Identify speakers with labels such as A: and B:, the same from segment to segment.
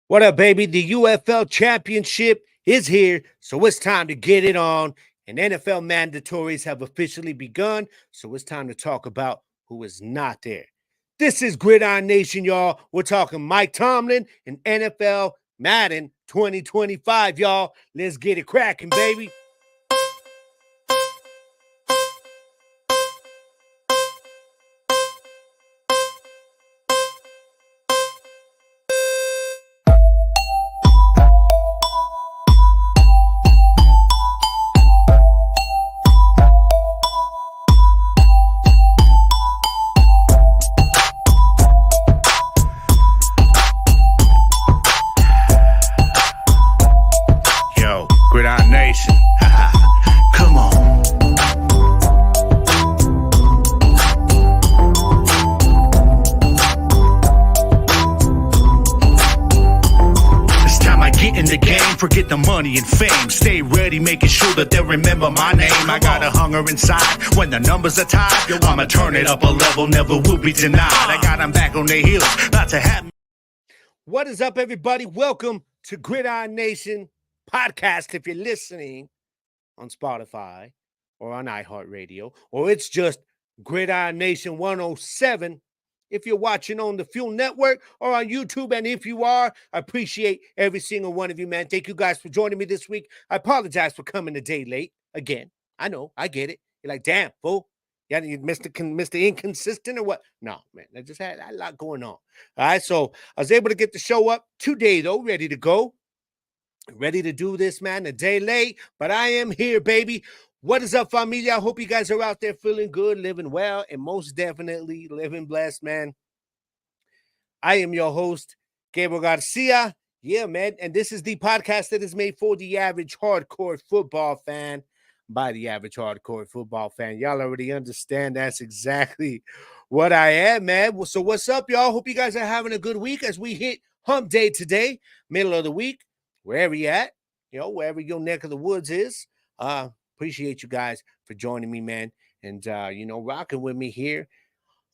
A: What up, baby? The UFL Championship is here, so it's time to get it on. And NFL mandatories have officially begun, so it's time to talk about who is not there. This is Gridiron Nation, y'all. We're talking Mike Tomlin and NFL Madden 2025, y'all. Let's get it cracking, baby.
B: Gridiron Nation. Come on. It's time I get in the game, forget the money and fame. Stay ready, making sure that they'll remember my name. I got a hunger inside. When the numbers are tied, I'ma turn it up a level, never will be denied. I got them back on their heels, about to have me.
A: What is up, everybody? Welcome to Gridiron Nation podcast. If you're listening on Spotify or on iHeartRadio, or it's just Gridiron Nation 107 if you're watching on the Fuel Network or on YouTube. And if you are, I appreciate every single one of you, man. Thank you guys for joining me this week. I apologize for coming a day late again. I know, I get it. You're like, damn, fool. Yeah, you Mr. Inconsistent or what? No, man. I just had a lot going on. All right, so I was able to get the show up today, though, ready to go. Ready to do this, man. A day late, but I am here, baby. What is up, familia? I hope you guys are out there feeling good, living well, and most definitely living blessed, man. I am your host, Gabriel Garcia. Yeah, man. And this is the podcast that is made for the average hardcore football fan by the average hardcore football fan. Y'all already understand that's exactly what I am, man. So what's up, y'all? Hope you guys are having a good week as we hit hump day today, middle of the week. Wherever you're at, wherever your neck of the woods is. Appreciate you guys for joining me, man. And, rocking with me here.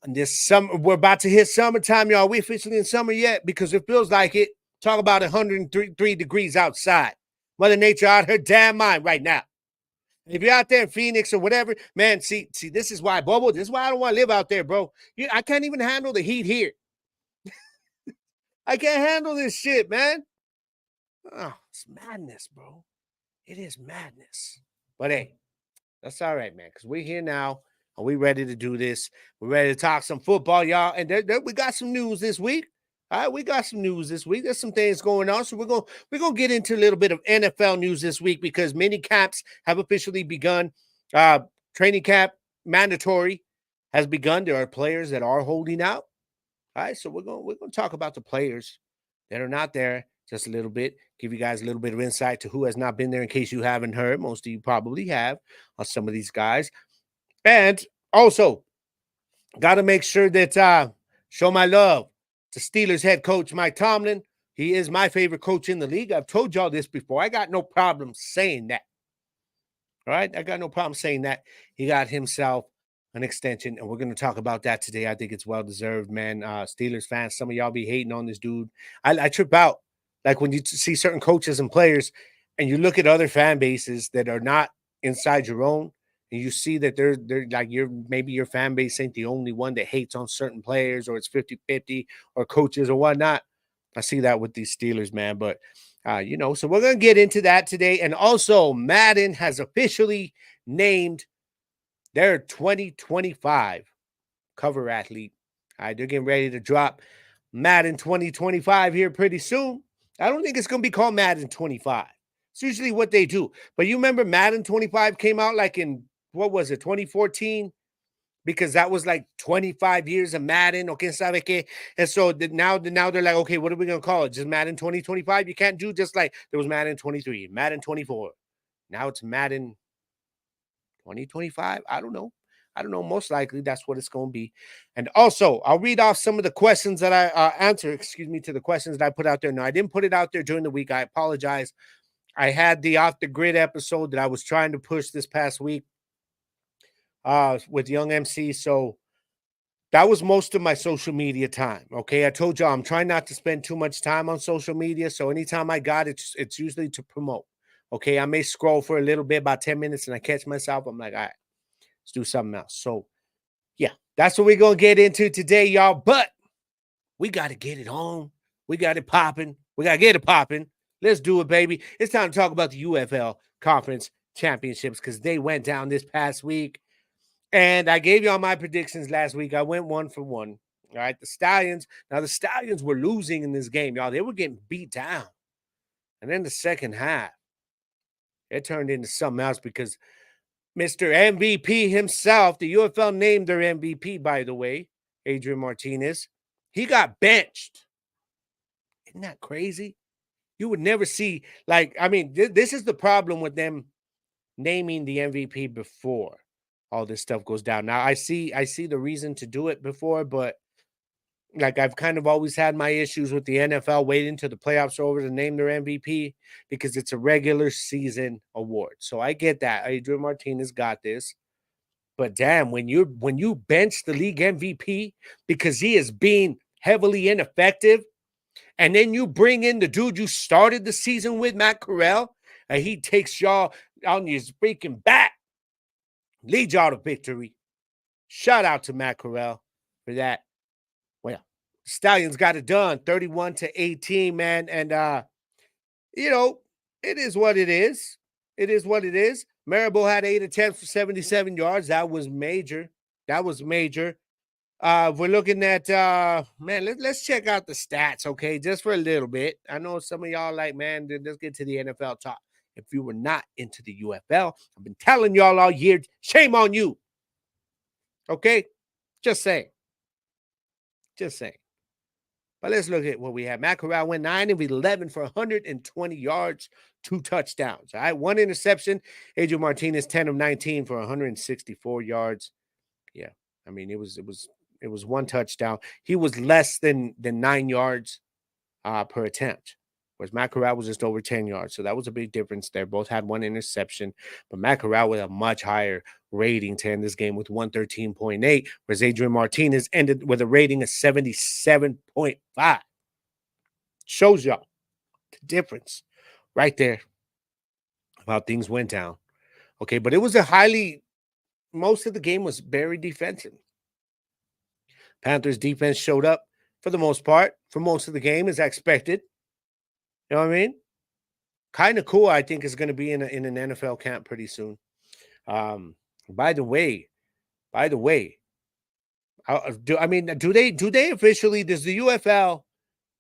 A: And this summer, we're about to hit summertime, y'all. We officially in summer yet because it feels like it. Talk about 103 degrees outside. Mother Nature out her damn mind right now. If you're out there in Phoenix or whatever, man, see, this is why, Bobo, this is why I don't want to live out there, bro. I can't even handle the heat here. I can't handle this shit, man. Oh, it's madness, bro. It is madness. But hey, that's all right, man, because we're here now, and we're ready to do this. We're ready to talk some football, y'all. And we got some news this week. All right, we got some news this week. There's some things going on. So we're gonna get into a little bit of NFL news this week because mini camps have officially begun. Training camp mandatory has begun. There are players that are holding out. All right, so we're gonna talk about the players that are not there. Just a little bit, give you guys a little bit of insight to who has not been there in case you haven't heard. Most of you probably have on some of these guys. And also, got to make sure that show my love to Steelers head coach Mike Tomlin. He is my favorite coach in the league. I've told y'all this before. I got no problem saying that. All right? I got no problem saying that. He got himself an extension, and we're going to talk about that today. I think it's well-deserved, man. Steelers fans, some of y'all be hating on this dude. I trip out. Like when you see certain coaches and players and you look at other fan bases that are not inside your own and you see that they're like maybe your fan base ain't the only one that hates on certain players or it's 50-50 or coaches or whatnot. I see that with these Steelers, man. But, so we're going to get into that today. And also Madden has officially named their 2025 cover athlete. All right, they're getting ready to drop Madden 2025 here pretty soon. I don't think it's going to be called Madden 25. It's usually what they do. But you remember Madden 25 came out like in, 2014? Because that was like 25 years of Madden. Okay, sabe qué? And so now they're like, okay, what are we going to call it? Just Madden 2025? You can't do just like there was Madden 23, Madden 24. Now it's Madden 2025. I don't know. Most likely that's what it's going to be. And also, I'll read off some of the questions that I answer, to the questions that I put out there. No, I didn't put it out there during the week. I apologize. I had the Off the Grid episode that I was trying to push this past week with Young MC. So that was most of my social media time. Okay, I told y'all I'm trying not to spend too much time on social media. So anytime I got it, it's usually to promote. Okay, I may scroll for a little bit, about 10 minutes, and I catch myself. I'm like, all right, let's do something else. So yeah, that's what we're gonna get into today, y'all. But we got to get it on. We got it popping. We got to get it popping. Let's do it, baby. It's time to talk about the UFL Conference Championships because they went down this past week. And I gave y'all my predictions last week. I went 1-for-1. All right. The Stallions were losing in this game, y'all. They were getting beat down. And then the second half, it turned into something else because Mr. MVP himself, the UFL named their MVP, by the way, Adrian Martinez, he got benched. Isn't that crazy? You would never see, this is the problem with them naming the MVP before all this stuff goes down. Now, I see the reason to do it before, but like I've kind of always had my issues with the NFL waiting till the playoffs are over to name their MVP because it's a regular season award. So I get that. Adrian Martinez got this. But damn, when you bench the league MVP because he is being heavily ineffective, and then you bring in the dude you started the season with, Matt Corral, and he takes y'all on his freaking back, leads y'all to victory. Shout out to Matt Corral for that. Well, Stallions got it done, 31-18, man. And it is what it is. It is what it is. Maribel had 8 attempts for 77 yards. That was major. We're looking at let's check out the stats, okay, just for a little bit. I know some of y'all like, man, let's get to the NFL talk. If you were not into the UFL, I've been telling y'all all year, shame on you. Okay? Just saying. But let's look at what we have. Matt Corral went 9 of 11 for 120 yards, 2 touchdowns. All right, 1 interception. Adrian Martinez 10 of 19 for 164 yards. Yeah, I mean it was 1 touchdown. He was less than 9 yards per attempt, whereas Matt Corral was just over 10 yards. So that was a big difference there. Both had 1 interception, but Matt Corral with a much higher rating to end this game with 113.8, whereas Adrian Martinez ended with a rating of 77.5. Shows y'all the difference right there of how things went down. Okay, but it was most of the game was very defensive. Panthers defense showed up for the most part, for most of the game, as expected. You know what I mean? Kind of cool. I think is going to be in an NFL camp pretty soon. By the way, do they officially, does the UFL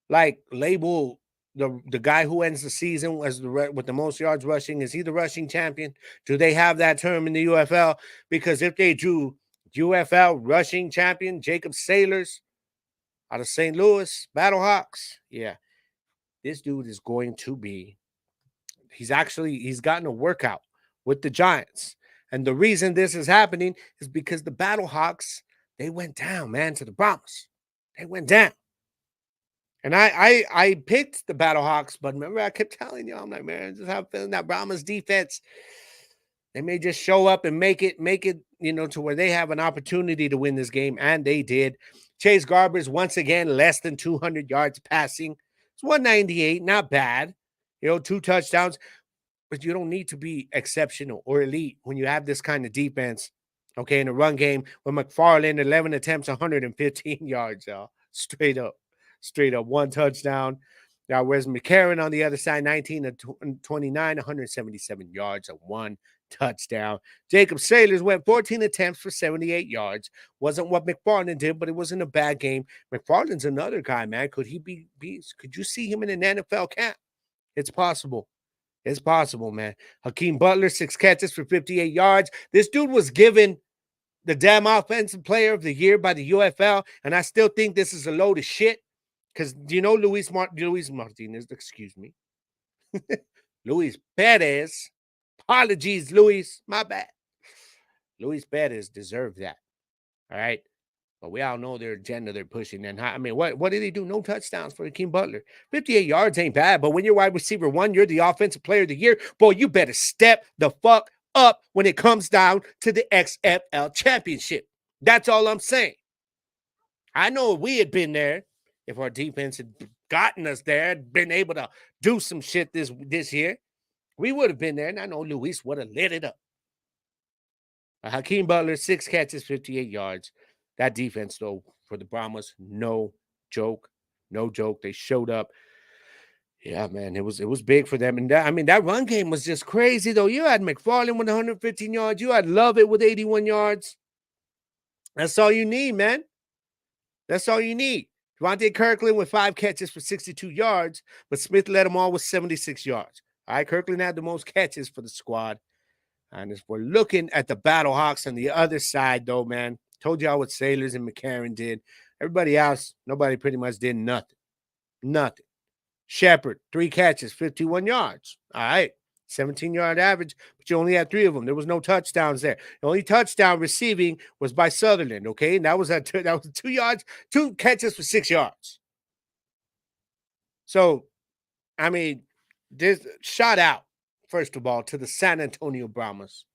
A: like label the guy who ends the season as with the most yards rushing? Is he the rushing champion? Do they have that term in the UFL? Because if they do, UFL rushing champion Jacob Sailors out of St. Louis, Battlehawks. Yeah, this dude is going to be. He's gotten a workout with the Giants. And the reason this is happening is because the Battlehawks, they went down, man, to the Brahmas. They went down. And I picked the Battlehawks, but remember I kept telling you, I'm like, man, I just have a feeling that Brahmas defense, they may just show up and make it, to where they have an opportunity to win this game. And they did. Chase Garbers, once again, less than 200 yards passing. It's 198, not bad. 2 touchdowns. But you don't need to be exceptional or elite when you have this kind of defense. Okay, in a run game with McFarland, 11 attempts, 115 yards, y'all. Straight up. 1 touchdown. Now, whereas McCarron on the other side, 19 of 29, 177 yards and 1 touchdown. Jacob Sailors went 14 attempts for 78 yards. Wasn't what McFarland did, but it wasn't a bad game. McFarland's another guy, man. Could he be could you see him in an NFL camp? It's possible. It's possible, man. Hakeem Butler, 6 catches for 58 yards. This dude was given the damn offensive player of the year by the UFL, and I still think this is a load of shit because, Luis Martinez, excuse me. Luis Perez. Apologies, Luis. My bad. Luis Perez deserved that. All right. But we all know their agenda they're pushing. And what did he do? No touchdowns for Hakeem Butler. 58 yards ain't bad. But when you're wide receiver 1, you're the offensive player of the year. Boy, you better step the fuck up when it comes down to the XFL Championship. That's all I'm saying. I know if we had been there, if our defense had gotten us there, been able to do some shit this year, we would have been there, and I know Luis would have lit it up. Hakeem Butler, 6 catches, 58 yards. That defense, though, for the Brahmas, no joke. No joke. They showed up. Yeah, man, it was big for them. And that run game was just crazy, though. You had McFarland with 115 yards. You had Lovett with 81 yards. That's all you need, man. That's all you need. Devontae Kirkland with 5 catches for 62 yards, but Smith led them all with 76 yards. All right, Kirkland had the most catches for the squad. And if we're looking at the Battlehawks on the other side, though, man, told y'all what Sailors and McCarron did. Everybody else, nobody pretty much did nothing. Nothing. Shepard, 3 catches, 51 yards. All right. 17-yard average, but you only had 3 of them. There was no touchdowns there. The only touchdown receiving was by Sutherland, okay? And that was 2 yards, 2 catches for 6 yards. So, I mean, this shout out, first of all, to the San Antonio Brahmas.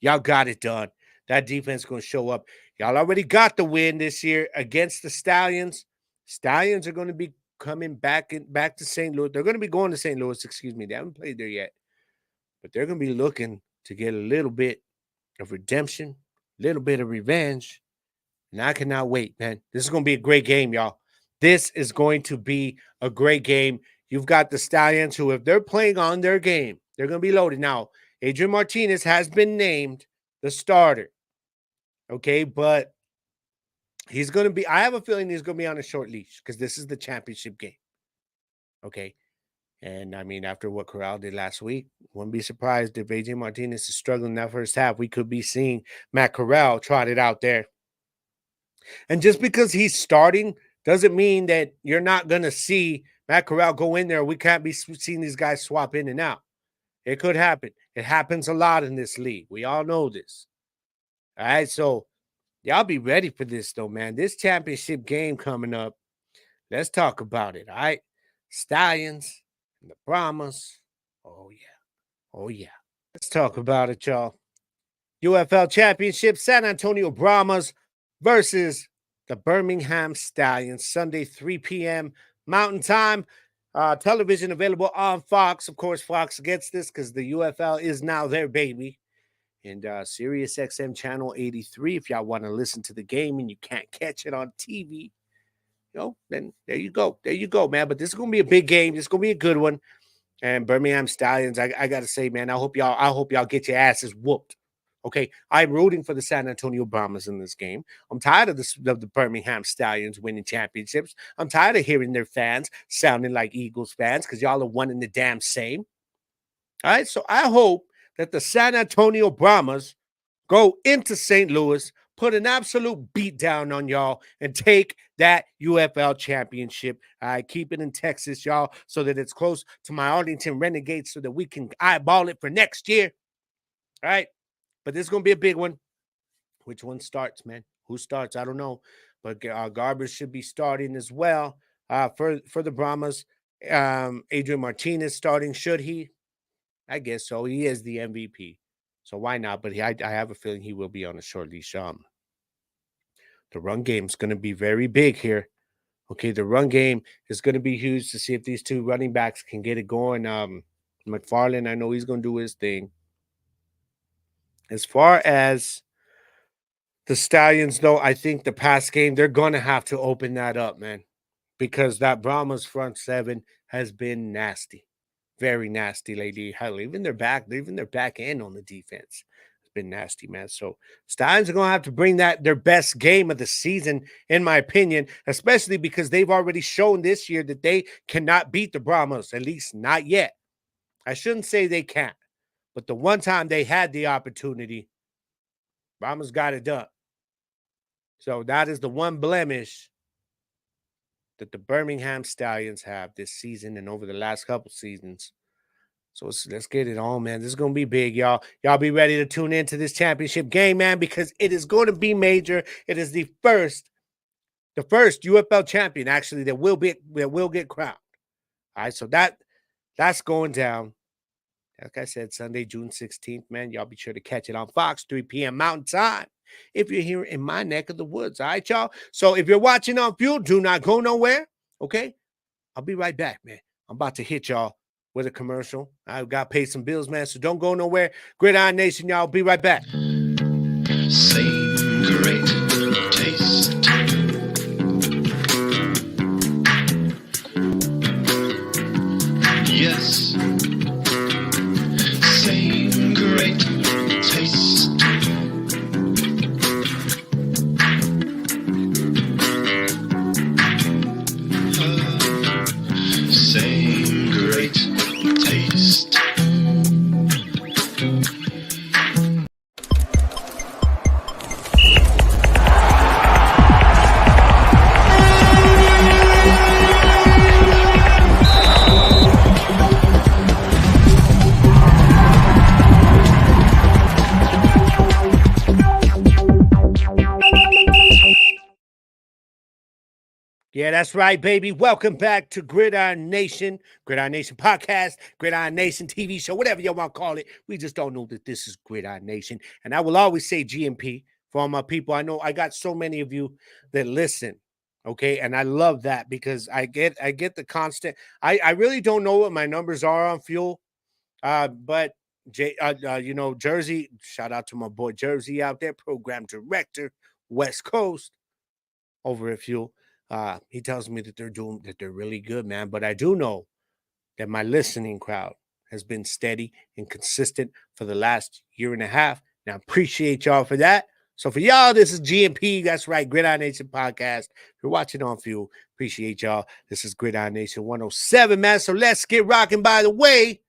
A: Y'all got it done. That defense going to show up. Y'all already got the win this year against the Stallions. Stallions are going to be coming back to St. Louis. They're going to be going to St. Louis, excuse me. They haven't played there yet. But they're going to be looking to get a little bit of redemption, a little bit of revenge. And I cannot wait, man. This is going to be a great game, y'all. This is going to be a great game. You've got the Stallions who, if they're playing on their game, they're going to be loaded. Now, Adrian Martinez has been named the starter. Okay, but he's going to be, I have a feeling he's going to be on a short leash because this is the championship game. Okay. And I mean, after what Corral did last week, wouldn't be surprised if AJ Martinez is struggling that first half. We could be seeing Matt Corral trotted out there. And just because he's starting doesn't mean that you're not going to see Matt Corral go in there. We can't be seeing these guys swap in and out. It could happen. It happens a lot in this league. We all know this. All right, so y'all be ready for this, though, man. This championship game coming up, let's talk about it, all right? Stallions and the Brahmas. Oh, yeah. Oh, yeah. Let's talk about it, y'all. UFL Championship, San Antonio Brahmas versus the Birmingham Stallions. Sunday, 3 p.m. Mountain Time. Television available on Fox. Of course, Fox gets this because the UFL is now their baby. And Sirius XM Channel 83. If y'all want to listen to the game and you can't catch it on TV, then there you go. There you go, man. But this is going to be a big game. This is going to be a good one. And Birmingham Stallions, I got to say, man, I hope y'all get your asses whooped. Okay, I'm rooting for the San Antonio Brahmas in this game. I'm tired of the Birmingham Stallions winning championships. I'm tired of hearing their fans sounding like Eagles fans because y'all are one and the damn same. All right, so I hope that the San Antonio Brahmas go into St. Louis, put an absolute beat down on y'all, and take that UFL championship. I keep it in Texas, y'all, so that it's close to my Arlington Renegades so that we can eyeball it for next year. All right, but this is going to be a big one. Which one starts, man? Who starts? I don't know, but Garber should be starting as well for the Brahmas. Adrian Martinez starting, should he? I guess so. He is the MVP. So why not? But I have a feeling he will be on a short leash. The run game is going to be very big here. Okay, the run game is going to be huge to see if these two running backs can get it going. McFarland, I know he's going to do his thing. As far as the Stallions, though, I think the pass game, they're going to have to open that up, man, because that Brahmas front seven has been nasty. Very nasty lately. Hell, even their back end on the defense has been nasty, man. So Stallions are going to have to bring their best game of the season, in my opinion, especially because they've already shown this year that they cannot beat the Brahmas, at least not yet. I shouldn't say they can't, but the one time they had the opportunity, Brahmas got it done. So that is the one blemish that the Birmingham Stallions have this season and over the last couple seasons. So let's get it on, man. This is going to be big, y'all. Y'all be ready to tune into this championship game, man, because it is going to be major. It is the first UFL champion, actually, that will get crowned. All right, so that's going down. Like I said, Sunday, June 16th, man. Y'all be sure to catch it on Fox, 3 p.m. Mountain Time. If you're here in my neck of the woods, all right, y'all? So if you're watching on Fuel, do not go nowhere, okay? I'll be right back, man. I'm about to hit y'all with a commercial. I've got to pay some bills, man, so don't go nowhere. Gridiron Nation, y'all. Be right back.
B: Same great taste. Yes. Same great taste. Same great taste.
A: Yeah, that's right, baby. Welcome back to Gridiron Nation Podcast, Gridiron Nation TV show, whatever you want to call it. We just don't know that this is Gridiron Nation. And I will always say GMP for all my people. I know I got so many of you that listen, okay? And I love that because I get the constant. I really don't know what my numbers are on Fuel, but Jersey, shout out to my boy Jersey out there, program director, West Coast over at Fuel. He tells me that they're really good, man. But I do know that my listening crowd has been steady and consistent for the last year and a half. And I appreciate y'all for that. So for y'all, this is GMP. That's right, Gridiron Nation Podcast. If you're watching on Fuel, appreciate y'all. This is Gridiron Nation 107, man. So let's get rocking. By the way,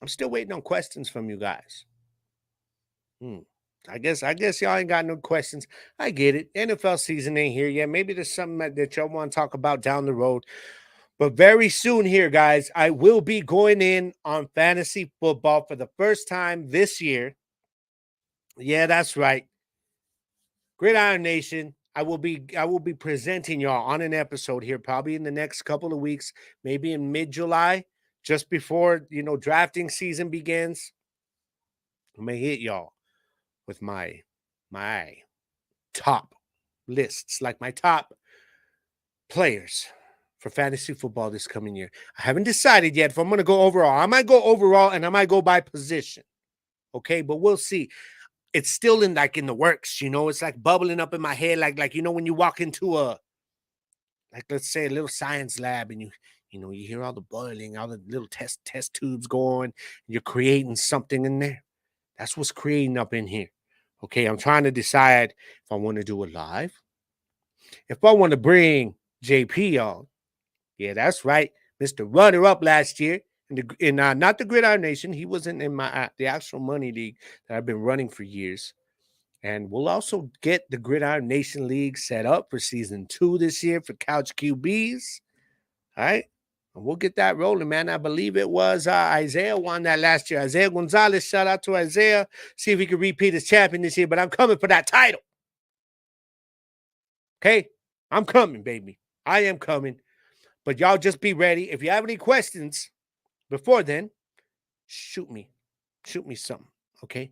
A: I'm still waiting on questions from you guys. I guess y'all ain't got no questions. I get it. NFL season ain't here yet. Maybe there's something that y'all want to talk about down the road. But very soon here, guys, I will be going in on fantasy football for the first time this year. Yeah, that's right. Gridiron Nation. I will be presenting y'all on an episode here probably in the next couple of weeks, maybe in mid-July, just before, drafting season begins. I'm going to hit y'all with my top lists, like my top players for fantasy football this coming year. I haven't decided yet if I'm going to go overall. I might go overall and I might go by position. Okay, but we'll see. It's still in the works, It's like bubbling up in my head, like when you walk into let's say a little science lab and you hear all the boiling, all the little test tubes going, and you're creating something in there. That's what's creating up in here. Okay, I'm trying to decide if I want to do it live. If I want to bring JP on, yeah, that's right, Mr. Runner-up last year in not the Gridiron Nation. He wasn't in my the actual money league that I've been running for years. And we'll also get the Gridiron Nation League set up for season 2 this year for Couch QBs. All right. And we'll get that rolling, man. I believe it was Isaiah won that last year. Isaiah Gonzalez, shout out to Isaiah. See if he can repeat as champion this year, but I'm coming for that title. Okay? I'm coming, baby. I am coming. But y'all just be ready. If you have any questions before then, shoot me. Shoot me something, okay?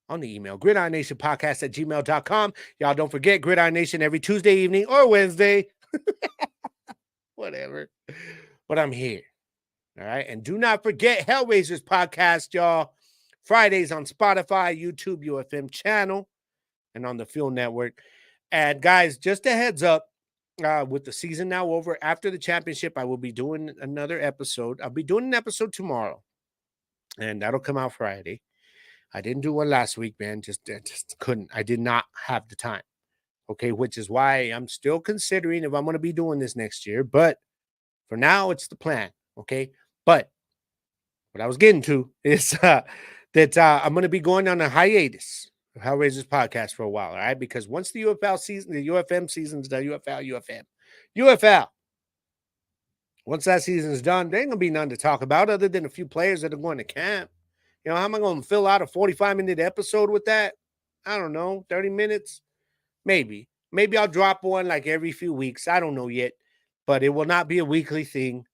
A: On the email, gridironnationpodcast@gmail.com. Y'all don't forget Gridiron Nation every Tuesday evening or Wednesday. Whatever. But I'm here. All right. And do not forget Hellraiser's podcast, y'all. Fridays on Spotify, YouTube, UFM channel, and on the Fuel Network. And guys, just a heads up, with the season now over, after the championship, I will be doing another episode. I'll be doing an episode tomorrow, and that'll come out Friday. I didn't do one last week, man. Just couldn't. I did not have the time. Okay, which is why I'm still considering if I'm going to be doing this next year. But for now, it's the plan. Okay, but what I was getting to is that I'm going to be going on a hiatus of Hellraiser's podcast for a while. All right, because once the UFL season, the UFM season's done, UFL. Once that season's done, there ain't gonna be none to talk about other than a few players that are going to camp. How am I going to fill out a 45-minute episode with that? I don't know, 30 minutes? Maybe. Maybe I'll drop one like every few weeks. I don't know yet, but it will not be a weekly thing.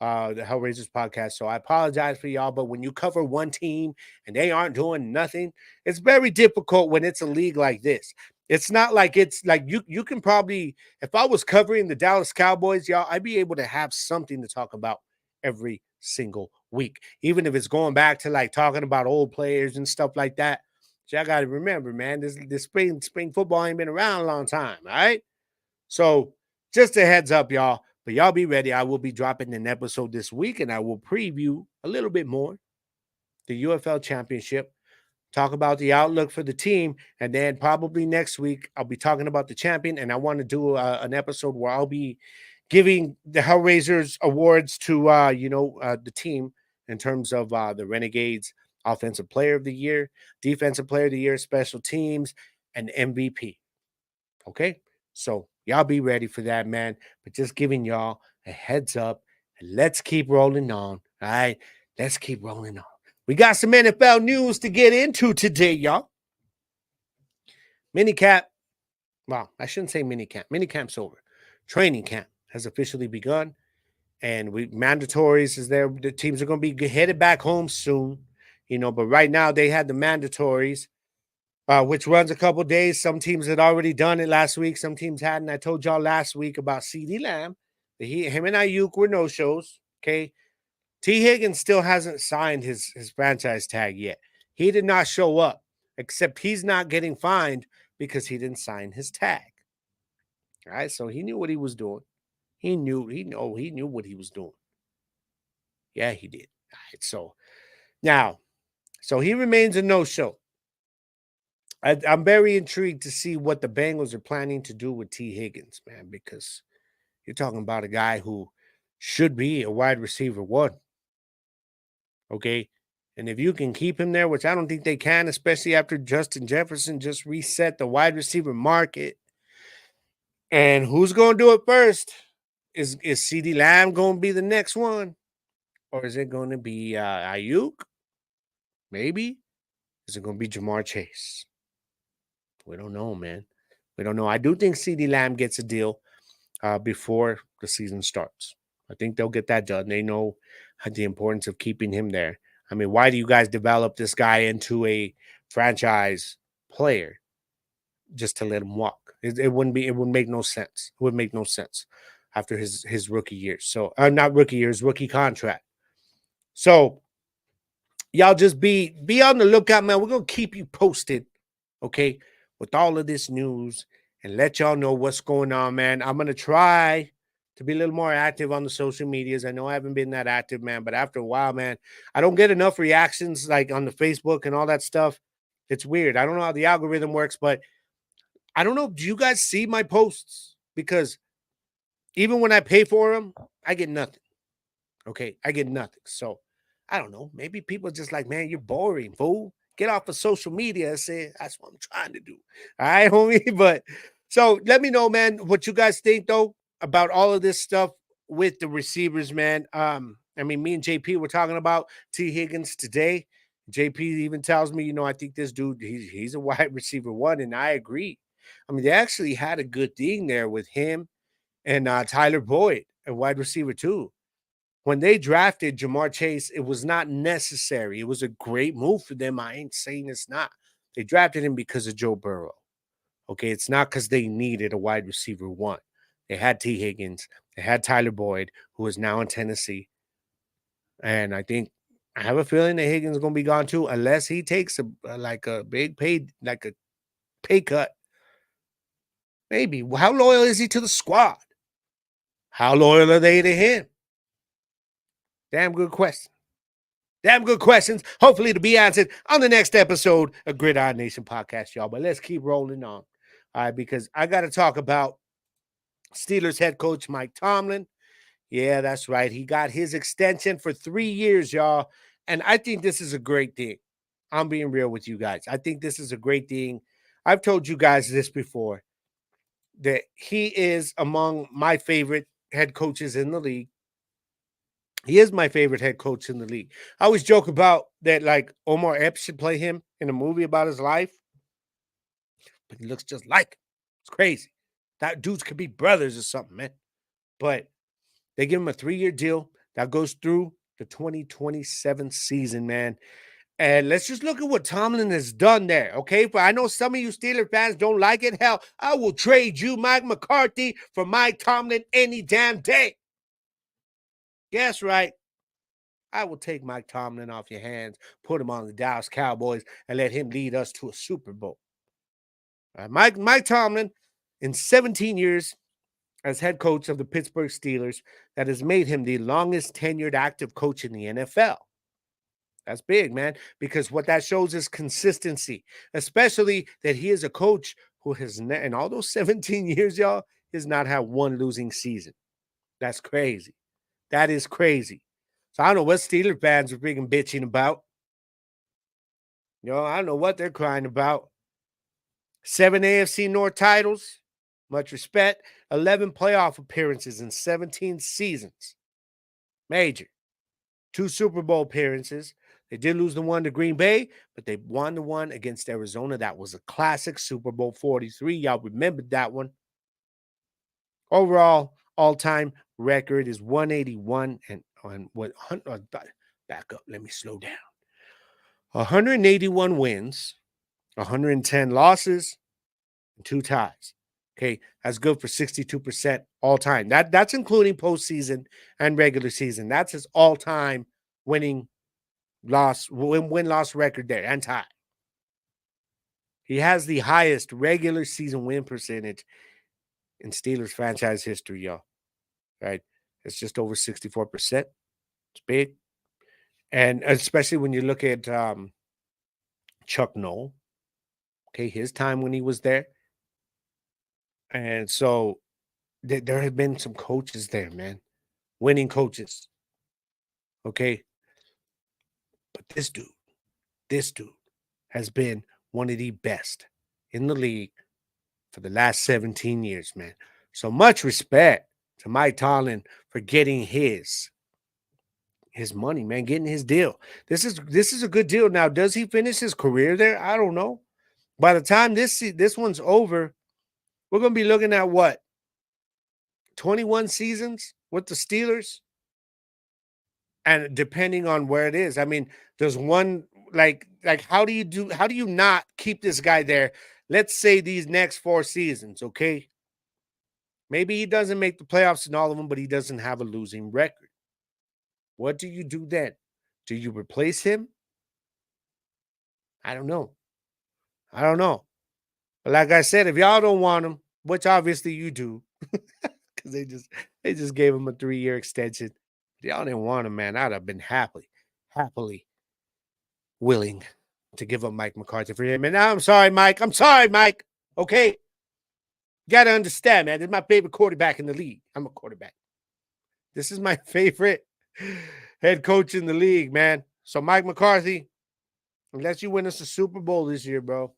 A: the Hellraisers podcast. So I apologize for y'all. But when you cover one team and they aren't doing nothing, it's very difficult when it's a league like this. It's not like it's like you can probably, if I was covering the Dallas Cowboys, y'all, I'd be able to have something to talk about every single week, even if it's going back to like talking about old players and stuff like that. Y'all got to remember, man, this spring football ain't been around a long time, all right? So just a heads up, y'all. But y'all be ready. I will be dropping an episode this week, and I will preview a little bit more the UFL Championship, talk about the outlook for the team, and then probably next week I'll be talking about the champion. And I want to do an episode where I'll be giving the Hellraisers awards to the team in terms of the Renegades Offensive Player of the Year, Defensive Player of the Year, Special Teams, and MVP. Okay, so y'all be ready for that, man. But just giving y'all a heads up, and let's keep rolling on. All right, let's keep rolling on. We got some NFL news to get into today, y'all. Minicamp. Well, I shouldn't say minicamp. Minicamp's over. Training camp has officially begun, and mandatories is there. The teams are going to be headed back home soon, But right now they had the mandatories, which runs a couple days. Some teams had already done it last week. Some teams hadn't. I told y'all last week about CeeDee Lamb. Him and Ayuk were no shows. Okay. T. Higgins still hasn't signed his franchise tag yet. He did not show up, except he's not getting fined because he didn't sign his tag. All right, so he knew what he was doing. He knew what he was doing. Yeah, he did. All right, so he remains a no-show. I'm very intrigued to see what the Bengals are planning to do with T. Higgins, man, because you're talking about a guy who should be a wide receiver one. Okay. And if you can keep him there, which I don't think they can, especially after Justin Jefferson just reset the wide receiver market. And who's going to do it first? Is CeeDee Lamb going to be the next one? Or is it going to be Ayuk? Maybe. Is it going to be Jamar Chase? We don't know, man. We don't know. I do think CeeDee Lamb gets a deal before the season starts. I think they'll get that done. They know the importance of keeping him there. I mean, why do you guys develop this guy into a franchise player just to let him walk? It wouldn't make no sense. It would make no sense after his rookie years. So not rookie years, rookie contract. So y'all just be on the lookout, man. We're gonna keep you posted, okay, with all of this news and let y'all know what's going on, man. I'm gonna try to be a little more active on the social medias. I know I haven't been that active, man, but after a while, man, I don't get enough reactions like on the Facebook and all that stuff. It's weird. I don't know how the algorithm works, but I don't know. Do you guys see my posts? Because even when I pay for them, I get nothing. Okay, I get nothing. So I don't know. Maybe people are just like, man, you're boring, fool. Get off of social media and say, that's what I'm trying to do. All right, homie. But so let me know, man, what you guys think, though, about all of this stuff with the receivers, man. I mean, me and JP were talking about T. Higgins today. JP even tells me, I think this dude, he's a wide receiver one, and I agree. I mean, they actually had a good thing there with him and Tyler Boyd, a wide receiver too. When they drafted Jamar Chase, it was not necessary. It was a great move for them. I ain't saying it's not. They drafted him because of Joe Burrow. Okay, it's not because they needed a wide receiver one. They had T. Higgins. They had Tyler Boyd, who is now in Tennessee. And I have a feeling that Higgins is going to be gone too, unless he takes a big pay cut. Maybe. How loyal is he to the squad? How loyal are they to him? Damn good question. Damn good questions. Hopefully to be answered on the next episode of Gridiron Nation Podcast, y'all. But let's keep rolling on. All right, because I got to talk about Steelers head coach Mike Tomlin. Yeah, that's right. He got his extension for 3 years, y'all. And I think this is a great thing. I'm being real with you guys. I think this is a great thing. I've told you guys this before, that he is among my favorite head coaches in the league. He is my favorite head coach in the league. I always joke about that, like Omar Epps should play him in a movie about his life, but he looks just like him. It's crazy. That dudes could be brothers or something, man. But they give him a 3-year deal. that goes through the 2027 season, man. And let's just look at what Tomlin has done there, okay? But I know some of you Steelers fans don't like it. Hell, I will trade you Mike McCarthy for Mike Tomlin any damn day. Guess right. I will take Mike Tomlin off your hands, put him on the Dallas Cowboys, and let him lead us to a Super Bowl. Mike Tomlin, in 17 years as head coach of the Pittsburgh Steelers, that has made him the longest tenured active coach in the NFL. That's big, man, because what that shows is consistency, especially that he is a coach who has, in all those 17 years, y'all, has not had one losing season. That's crazy. That is crazy. So I don't know what Steelers fans are freaking bitching about. I don't know what they're crying about. 7 AFC North titles, much respect. 11 playoff appearances in 17 seasons. Major. 2 Super Bowl appearances. They did lose the one to Green Bay, but they won the one against Arizona. That was a classic Super Bowl 43. Y'all remembered that one. Overall, all-time record is 181 and what? Back up. Let me slow down. 181 wins, 110 losses, and 2 ties. Okay, that's good for 62% all time. That's including postseason and regular season. That's his all-time win-loss record there and tie. He has the highest regular season win percentage in Steelers franchise history, y'all. Right? It's just over 64%. It's big. And especially when you look at Chuck Noll, okay, his time when he was there. And so there have been some coaches there, man, winning coaches. Okay. But this dude has been one of the best in the league for the last 17 years, man. So much respect to Mike Tomlin for getting his money, man, getting his deal. This is a good deal. Now, does he finish his career there? I don't know. By the time this one's over, we're going to be looking at what? 21 seasons with the Steelers? And depending on where it is, I mean, there's one like how do you not keep this guy there? Let's say these next 4 seasons, okay? Maybe he doesn't make the playoffs in all of them, but he doesn't have a losing record. What do you do then? Do you replace him? I don't know. But like I said, if y'all don't want him, which obviously you do, because they just gave him a 3-year extension. If y'all didn't want him, man, I'd have been happily willing to give up Mike McCarthy for him. And now I'm sorry, Mike. Okay? You got to understand, man. This is my favorite quarterback in the league. I'm a quarterback. This is my favorite head coach in the league, man. So Mike McCarthy, unless you win us a Super Bowl this year, bro,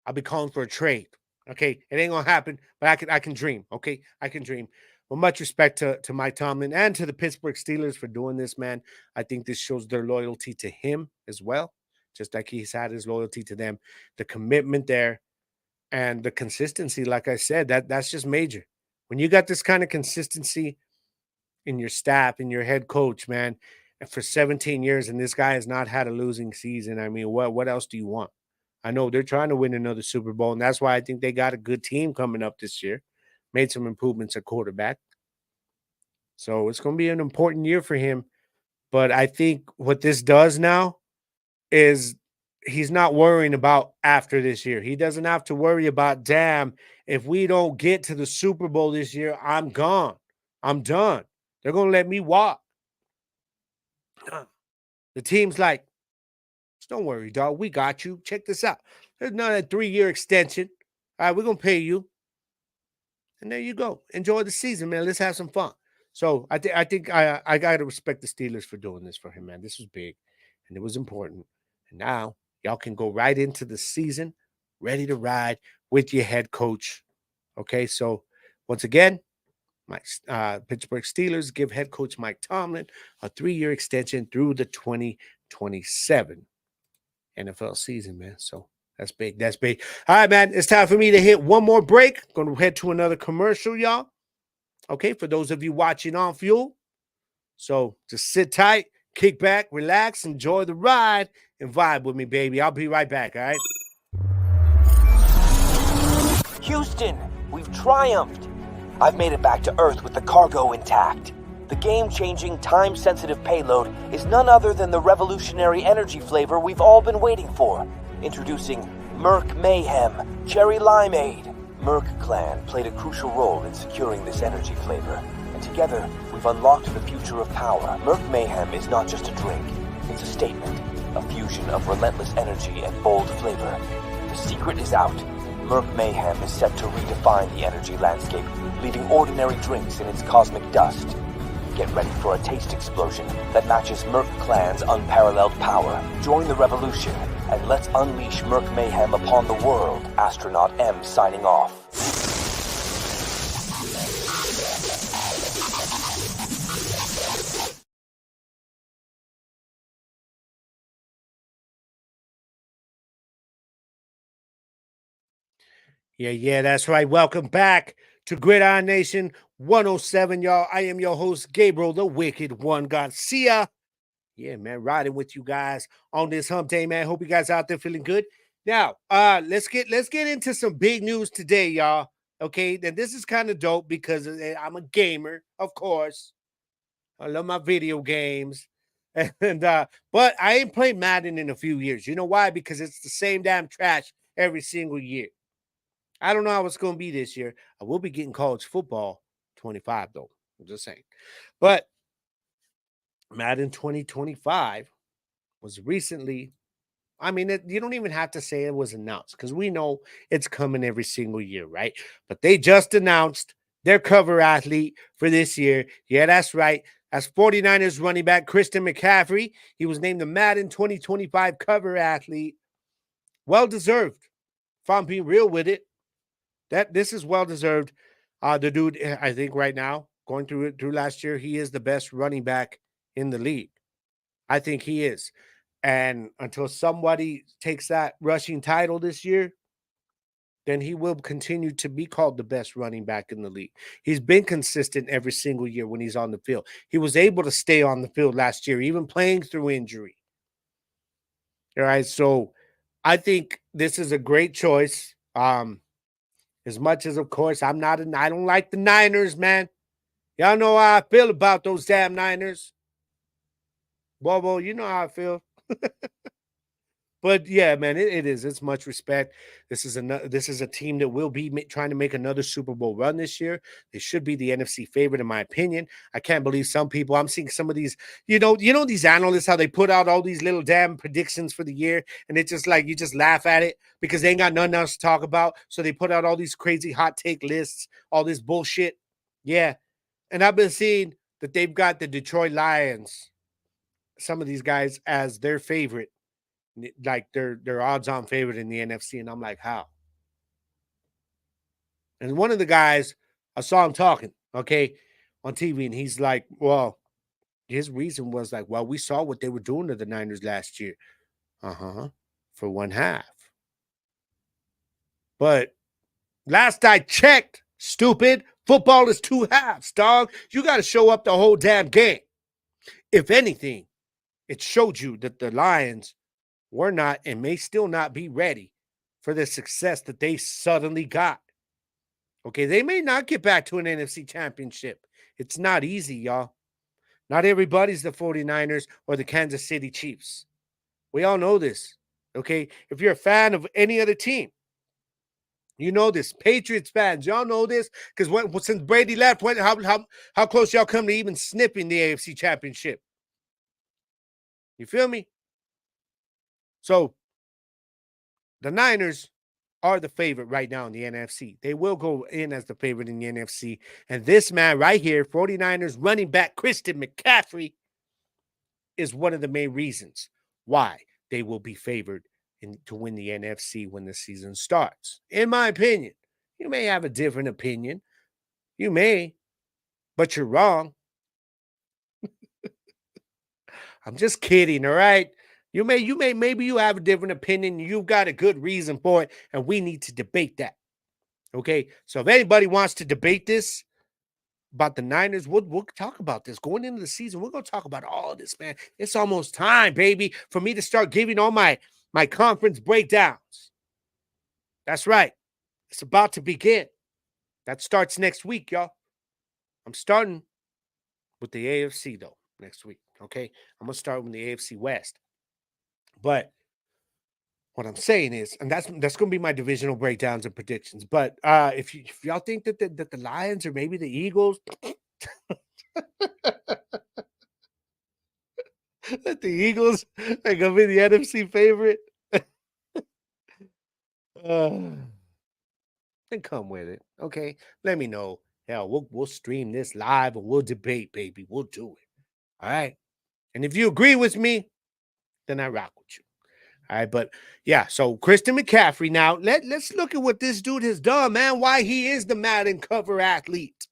A: I'll be calling for a trade. Okay, it ain't gonna happen, but I can dream. Okay, I can dream. Well, much respect to Mike Tomlin and to the Pittsburgh Steelers for doing this, man. I think this shows their loyalty to him as well, just like he's had his loyalty to them. The commitment there and the consistency, like I said, that's just major. When you got this kind of consistency in your staff, in your head coach, man, and for 17 years, and this guy has not had a losing season. I mean, what else do you want? I know they're trying to win another Super Bowl, and that's why I think they got a good team coming up this year. Made some improvements at quarterback. So it's going to be an important year for him. But I think what this does now is he's not worrying about after this year. He doesn't have to worry about, damn, if we don't get to the Super Bowl this year, I'm gone. I'm done. They're going to let me walk. The team's like, don't worry, dog. We got you. Check this out. There's not a 3-year extension. All right, we're going to pay you. And there you go. Enjoy the season, man. Let's have some fun. So I think I got to respect the Steelers for doing this for him, man. This was big, and it was important. And now y'all can go right into the season, ready to ride with your head coach. Okay, so once again, my Pittsburgh Steelers give head coach Mike Tomlin a 3-year extension through the 2027 NFL season, man. So that's big. That's big. All right, man. It's time for me to hit one more break. Going to head to another commercial, y'all. Okay, for those of you watching on Fuel, So just sit tight, kick back, relax, enjoy the ride, and vibe with me, baby. I'll be right back, all right?
C: Houston, we've triumphed. I've made it back to Earth with the cargo intact. The game-changing, time-sensitive payload is none other than the revolutionary energy flavor we've all been waiting for. Introducing Merc Mayhem Cherry Limeade. Merc Clan played a crucial role in securing this energy flavor, and together we've unlocked the future of power. Merc Mayhem is not just a drink, it's a statement, a fusion of relentless energy and bold flavor. The secret is out. Merc Mayhem is set to redefine the energy landscape, leaving ordinary drinks in its cosmic dust. Get ready for a taste explosion that matches Merc Clan's unparalleled power. Join the revolution, and let's unleash Merc Mayhem upon the world. Astronaut M signing off.
A: Yeah, that's right. Welcome back to Gridiron Nation 107, y'all. I am your host, Gabriel, the Wicked One Garcia. Yeah, man, riding with you guys on this hump day, man. Hope you guys out there feeling good. Now, let's get into some big news today, y'all. Okay, and this is kind of dope because I'm a gamer, of course. I love my video games. And but I ain't played Madden in a few years. You know why? Because it's the same damn trash every single year. I don't know how it's going to be this year. I will be getting college football 25, though. I'm just saying. But Madden 2025 was recently, I mean, you don't even have to say it was announced because we know it's coming every single year, right? But they just announced their cover athlete for this year. Yeah, that's right. That's 49ers running back Christian McCaffrey. He was named the Madden 2025 cover athlete. Well deserved, if I'm being real with it. This is well deserved. The dude, I think right now, going through last year, he is the best running back in the league. I think he is. And until somebody takes that rushing title this year, then he will continue to be called the best running back in the league. He's been consistent every single year when he's on the field. He was able to stay on the field last year, even playing through injury. All right, so I think this is a great choice. As much as, of course, I don't like the Niners, man. Y'all know how I feel about those damn Niners. Bobo, you know how I feel. But yeah, man, it is. It's much respect. This is a team that will be trying to make another Super Bowl run this year. They should be the NFC favorite, in my opinion. I can't believe some people. I'm seeing some of these, these analysts, how they put out all these little damn predictions for the year, and it's just like you just laugh at it because they ain't got nothing else to talk about. So they put out all these crazy hot take lists, all this bullshit. Yeah, and I've been seeing that they've got the Detroit Lions, some of these guys, as their favorite. Like they're odds-on favorite in the NFC, and I'm like, how? And one of the guys, I saw him talking, okay, on TV, and he's like, well, his reason was like, well, we saw what they were doing to the Niners last year. For one half. But last I checked, stupid, football is 2 halves, dog. You got to show up the whole damn game. If anything, it showed you that the Lions were not and may still not be ready for the success that they suddenly got. Okay, they may not get back to an NFC championship. It's not easy, y'all. Not everybody's the 49ers or the Kansas City Chiefs. We all know this, okay? If you're a fan of any other team, you know this. Patriots fans, y'all know this because since Brady left, how close y'all come to even sniffing the AFC championship? You feel me? So, the Niners are the favorite right now in the NFC. They will go in as the favorite in the NFC. And this man right here, 49ers running back Christian McCaffrey, is one of the main reasons why they will be favored to win the NFC when the season starts. In my opinion, you may have a different opinion. You may, but you're wrong. I'm just kidding, all right? Maybe you have a different opinion. You've got a good reason for it, and we need to debate that. Okay? So if anybody wants to debate this, about the Niners. We'll talk about this going into the season. We're gonna talk about all this, man. It's almost time, baby, for me to start giving all my conference breakdowns. That's right. It's about to begin. That starts next week, y'all. I'm starting with the AFC though next week. Okay, I'm gonna start with the AFC West. But what I'm saying is, and that's gonna be my divisional breakdowns and predictions. But if y'all think that the Lions or maybe the Eagles, that the Eagles are gonna be the NFC favorite, then come with it. Okay, let me know. Hell, we'll stream this live and we'll debate, baby. We'll do it. All right. And if you agree with me, then I rock with you. All right, but yeah, so Christian McCaffrey. Now let's look at what this dude has done, man. Why he is the Madden cover athlete.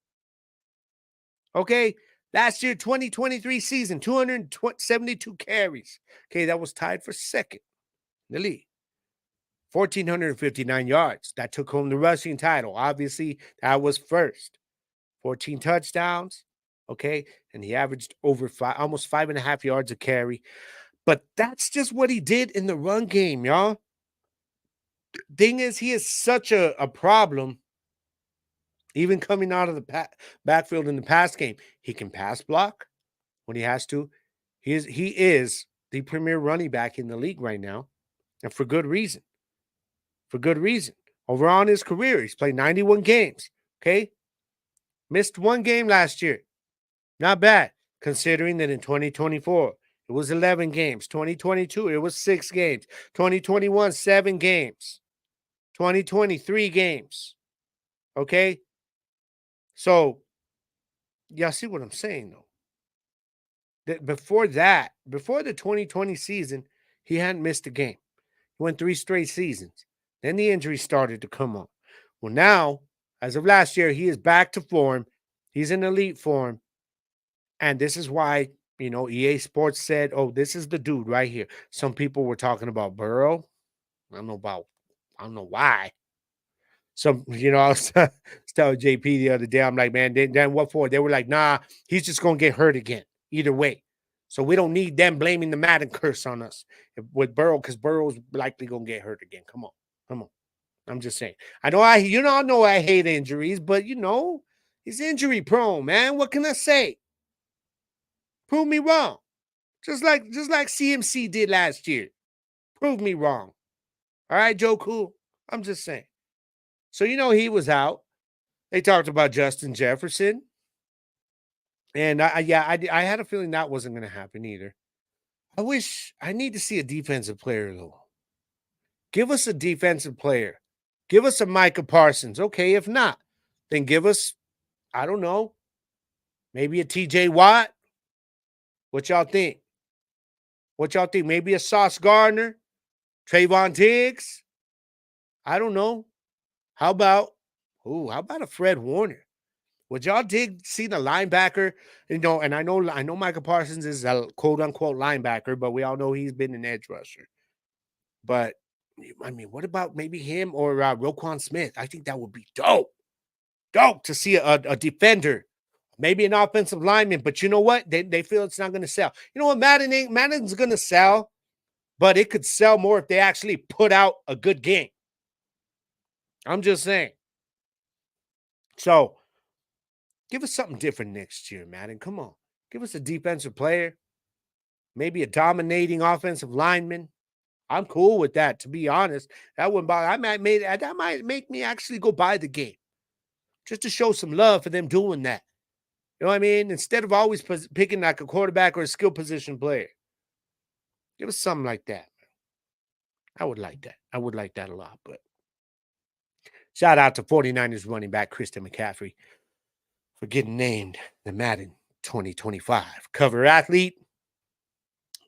A: Okay, last year 2023 season, 272 carries. Okay, that was tied for second in the league. 1,459 yards. That took home the rushing title. Obviously, that was first. 14 touchdowns. Okay, and he averaged over almost 5.5 yards a carry. But that's just what he did in the run game, y'all. Thing is, he is such a problem, even coming out of the backfield in the pass game. He can pass block when he has to. He is the premier running back in the league right now, and for good reason. For good reason. Overall in his career, he's played 91 games, okay? Missed one game last year. Not bad, considering that in 2024, it was 11 games. 2022, it was 6 games. 2021, 7 games. 2023 games. Okay? So, y'all see what I'm saying, though? Before the 2020 season, he hadn't missed a game. He went 3 straight seasons. Then the injury started to come on. Well, now, as of last year, he is back to form. He's in elite form. And this is why, EA Sports said, oh, this is the dude right here. Some people were talking about Burrow. I don't know why. Some, I was telling JP the other day, I'm like, man, then what for? They were like, nah, he's just going to get hurt again. Either way. So we don't need them blaming the Madden curse on us with Burrow, because Burrow's likely going to get hurt again. Come on. I'm just saying. I know I hate injuries, but he's injury prone, man. What can I say? Prove me wrong. Just like CMC did last year. Prove me wrong. All right, Joe Cool. I'm just saying. So he was out. They talked about Justin Jefferson. And I had a feeling that wasn't going to happen either. I need to see a defensive player, though. Give us a defensive player. Give us a Micah Parsons. Okay, if not, then give us, I don't know, maybe a TJ Watt. What y'all think? Maybe a Sauce Gardner? Trayvon Diggs? I don't know. How about a Fred Warner? Would y'all see the linebacker? And I know Micah Parsons is a quote-unquote linebacker, but we all know he's been an edge rusher. But, I mean, what about maybe him or Roquan Smith? I think that would be dope. Dope to see a defender. Maybe an offensive lineman, but you know what? They feel it's not going to sell. You know what? Madden's going to sell, but it could sell more if they actually put out a good game. I'm just saying. So, give us something different next year, Madden. Come on. Give us a defensive player. Maybe a dominating offensive lineman. I'm cool with that, to be honest. That wouldn't bother. That might make me actually go buy the game. Just to show some love for them doing that. You know what I mean? Instead of always picking like a quarterback or a skill position player. Give us something like that. I would like that. I would like that a lot. But shout out to 49ers running back Christian McCaffrey for getting named the Madden 2025 cover athlete.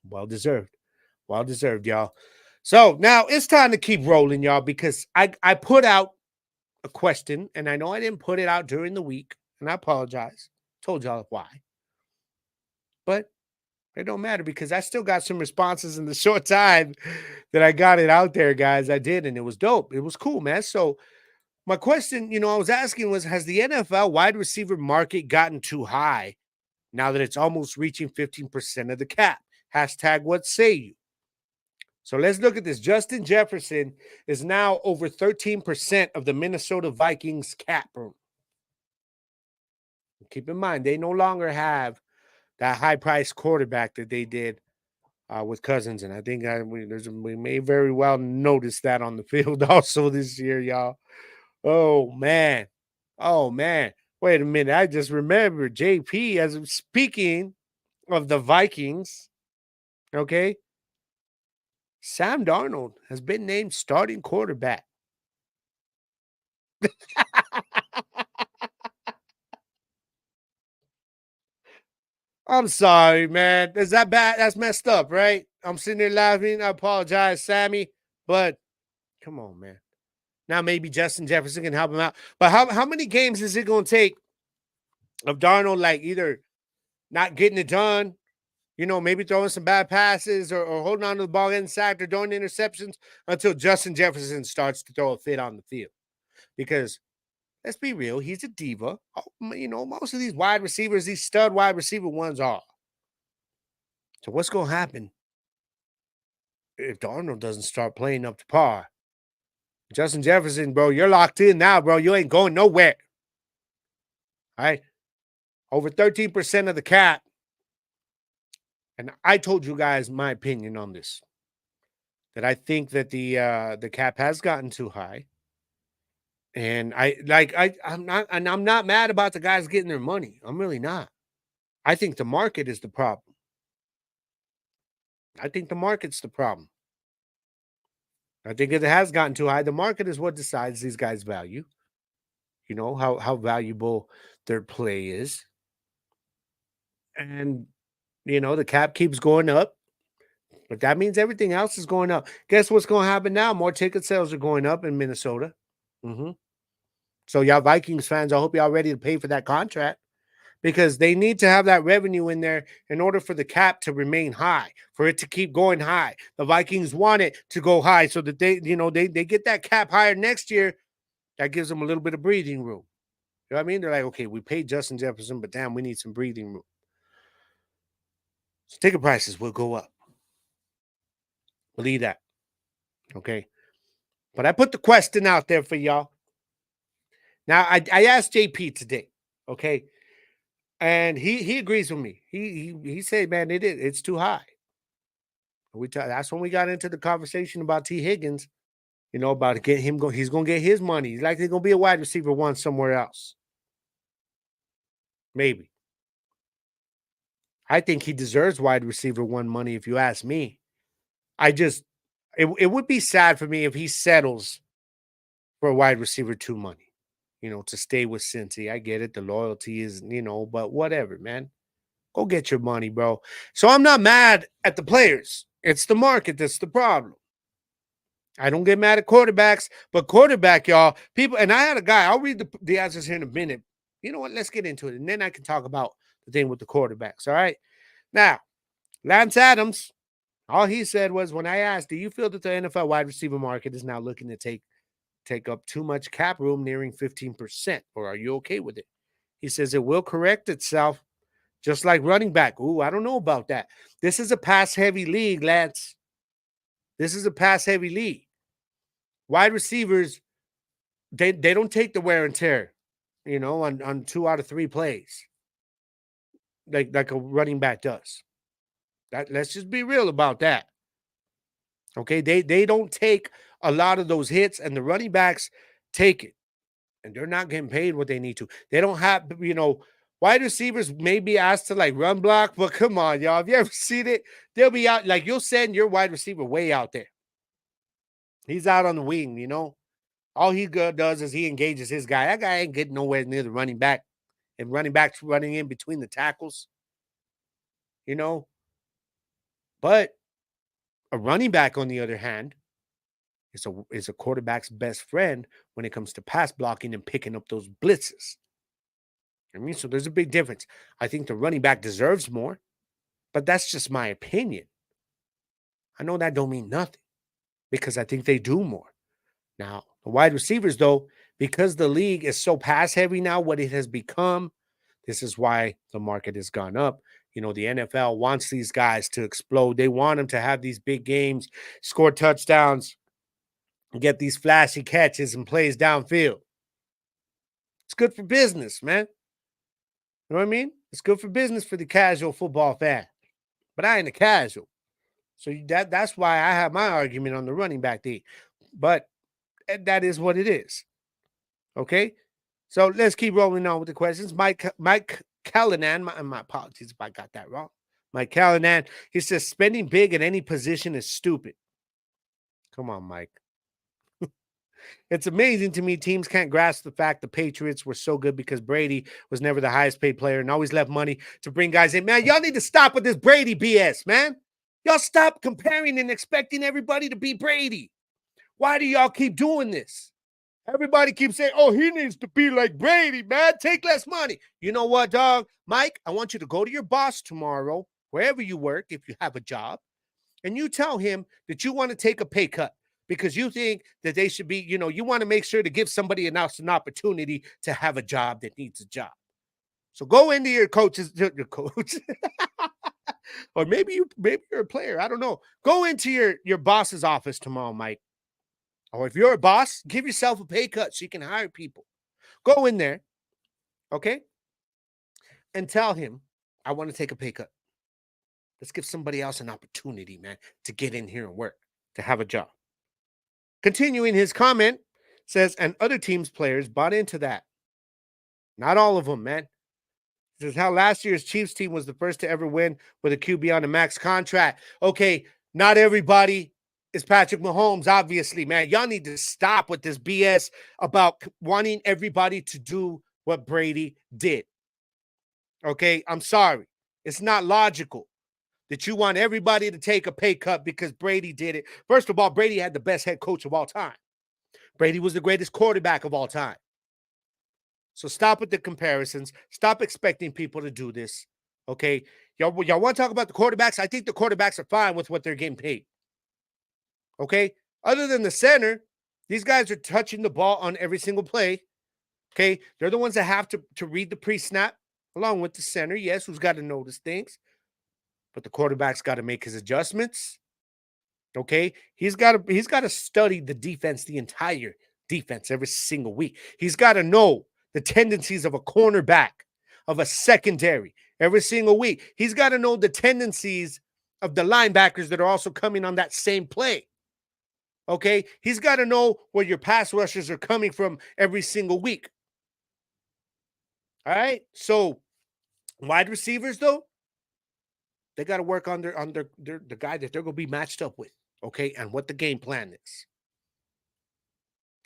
A: Well deserved. Well deserved, y'all. So now it's time to keep rolling, y'all, because I put out a question, and I know I didn't put it out during the week, and I apologize. Told y'all why. But it don't matter, because I still got some responses in the short time that I got it out there, guys. I did, and it was dope. It was cool, man. So my question, I was asking was, has the NFL wide receiver market gotten too high now that it's almost reaching 15% of the cap? Hashtag what say you? So let's look at this. Justin Jefferson is now over 13% of the Minnesota Vikings cap room. Keep in mind, they no longer have that high-priced quarterback that they did with Cousins. And I think we may very well notice that on the field also this year, y'all. Oh, man. Oh, man. Wait a minute. I just remembered JP, as I'm speaking of the Vikings, okay? Sam Darnold has been named starting quarterback. I'm sorry, man. Is that bad? That's messed up, right? I'm sitting there laughing. I apologize, Sammy. But come on, man. Now maybe Justin Jefferson can help him out. But how many games is it going to take of Darnold, like, either not getting it done, maybe throwing some bad passes or holding on to the ball, getting sacked, or throwing interceptions, until Justin Jefferson starts to throw a fit on the field? Because let's be real, he's a diva. Most of these wide receivers, these stud wide receiver ones are. So what's going to happen if Darnold doesn't start playing up to par? Justin Jefferson, bro, you're locked in now, bro. You ain't going nowhere. All right? Over 13% of the cap. And I told you guys my opinion on this, that I think that the cap has gotten too high. And I'm not mad about the guys getting their money. I'm really not. I think the market is the problem. I think the market's the problem. I think it has gotten too high. The market is what decides these guys' value. How valuable their play is. And, the cap keeps going up. But that means everything else is going up. Guess what's going to happen now? More ticket sales are going up in Minnesota. So y'all Vikings fans, I hope y'all ready to pay for that contract, because they need to have that revenue in there in order for the cap to remain high, for it to keep going high. The Vikings want it to go high so that they get that cap higher next year. That gives them a little bit of breathing room. You know what I mean? They're like, okay, we paid Justin Jefferson, but damn, we need some breathing room. So ticket prices will go up. Believe that. Okay. But I put the question out there for y'all. Now, I asked JP today, okay? And he agrees with me. He said, man, it's too high. That's when we got into the conversation about T. Higgins, about to get him he's going to get his money. He's likely going to be a wide receiver one somewhere else. Maybe. I think he deserves wide receiver one money, if you ask me. It would be sad for me if he settles for a wide receiver two money, to stay with Cincy. I get it. The loyalty is, but whatever, man. Go get your money, bro. So I'm not mad at the players. It's the market that's the problem. I don't get mad at quarterbacks, but quarterback, y'all, people, and I had a guy, I'll read the answers here in a minute. You know what? Let's get into it. And then I can talk about the thing with the quarterbacks. All right. Now, Lance Adams, all he said was, when I asked, do you feel that the NFL wide receiver market is now looking to take up too much cap room, nearing 15%, or are you okay with it? He says it will correct itself, just like running back. Ooh, I don't know about that. This is a pass-heavy league, Lance. This is a pass-heavy league. Wide receivers, they don't take the wear and tear, on 2 out of 3 plays, like a running back does. Let's just be real about that. Okay, they don't take a lot of those hits, and the running backs take it, and they're not getting paid what they need to. They don't have, wide receivers may be asked to run block, but come on, y'all. Have you ever seen it? They'll be out, you'll send your wide receiver way out there. He's out on the wing, All he does is he engages his guy. That guy ain't getting nowhere near the running back, and running backs running in between the tackles, But a running back, on the other hand, is a quarterback's best friend when it comes to pass blocking and picking up those blitzes. So there's a big difference. I think the running back deserves more, but that's just my opinion. I know that don't mean nothing, because I think they do more. Now, the wide receivers, though, because the league is so pass heavy now, what it has become, this is why the market has gone up. You know, the NFL wants these guys to explode. They want them to have these big games, score touchdowns, get these flashy catches and plays downfield. It's good for business, man. You know what I mean? It's good for business for the casual football fan. But I ain't a casual. So that's why I have my argument on the running back thing. But that is what it is. Okay? So let's keep rolling on with the questions. Mike Callanan, my apologies if I got that wrong. Mike Callanan, he says spending big at any position is stupid. Come on, Mike. It's amazing to me teams can't grasp the fact the Patriots were so good because Brady was never the highest paid player and always left money to bring guys in. Man, y'all need to stop with this Brady BS, man. Y'all stop comparing and expecting everybody to be Brady. Why do y'all keep doing this? Everybody keeps saying, oh, he needs to be like Brady, man. Take less money. You know what, dog? Mike, I want you to go to your boss tomorrow, wherever you work, if you have a job, and you tell him that you want to take a pay cut because you think that they should be, you want to make sure to give somebody an opportunity to have a job that needs a job. So go into your coach, or maybe you're a player. I don't know. Go into your boss's office tomorrow, Mike. Or if you're a boss, give yourself a pay cut so you can hire people. Go in there, okay? And tell him, I want to take a pay cut. Let's give somebody else an opportunity, man, to get in here and work, to have a job. Continuing his comment, says, and other teams' players bought into that. Not all of them, man. This is how last year's Chiefs team was the first to ever win with a QB on a max contract. Okay, not everybody is Patrick Mahomes, obviously, man. Y'all need to stop with this BS about wanting everybody to do what Brady did. Okay, I'm sorry. It's not logical that you want everybody to take a pay cut because Brady did it. First of all, Brady had the best head coach of all time. Brady was the greatest quarterback of all time. So stop with the comparisons. Stop expecting people to do this. Okay, y'all want to talk about the quarterbacks? I think the quarterbacks are fine with what they're getting paid. Okay, other than the center, these guys are touching the ball on every single play. Okay, they're the ones that have to read the pre-snap along with the center. Yes, who's got to notice things, but the quarterback's got to make his adjustments. Okay, he's got to study the defense, the entire defense, every single week. He's got to know the tendencies of a cornerback, of a secondary, every single week. He's got to know the tendencies of the linebackers that are also coming on that same play. Okay, he's got to know where your pass rushers are coming from every single week. All right, so wide receivers though, they got to work on the guy that they're going to be matched up with. Okay, and what the game plan is.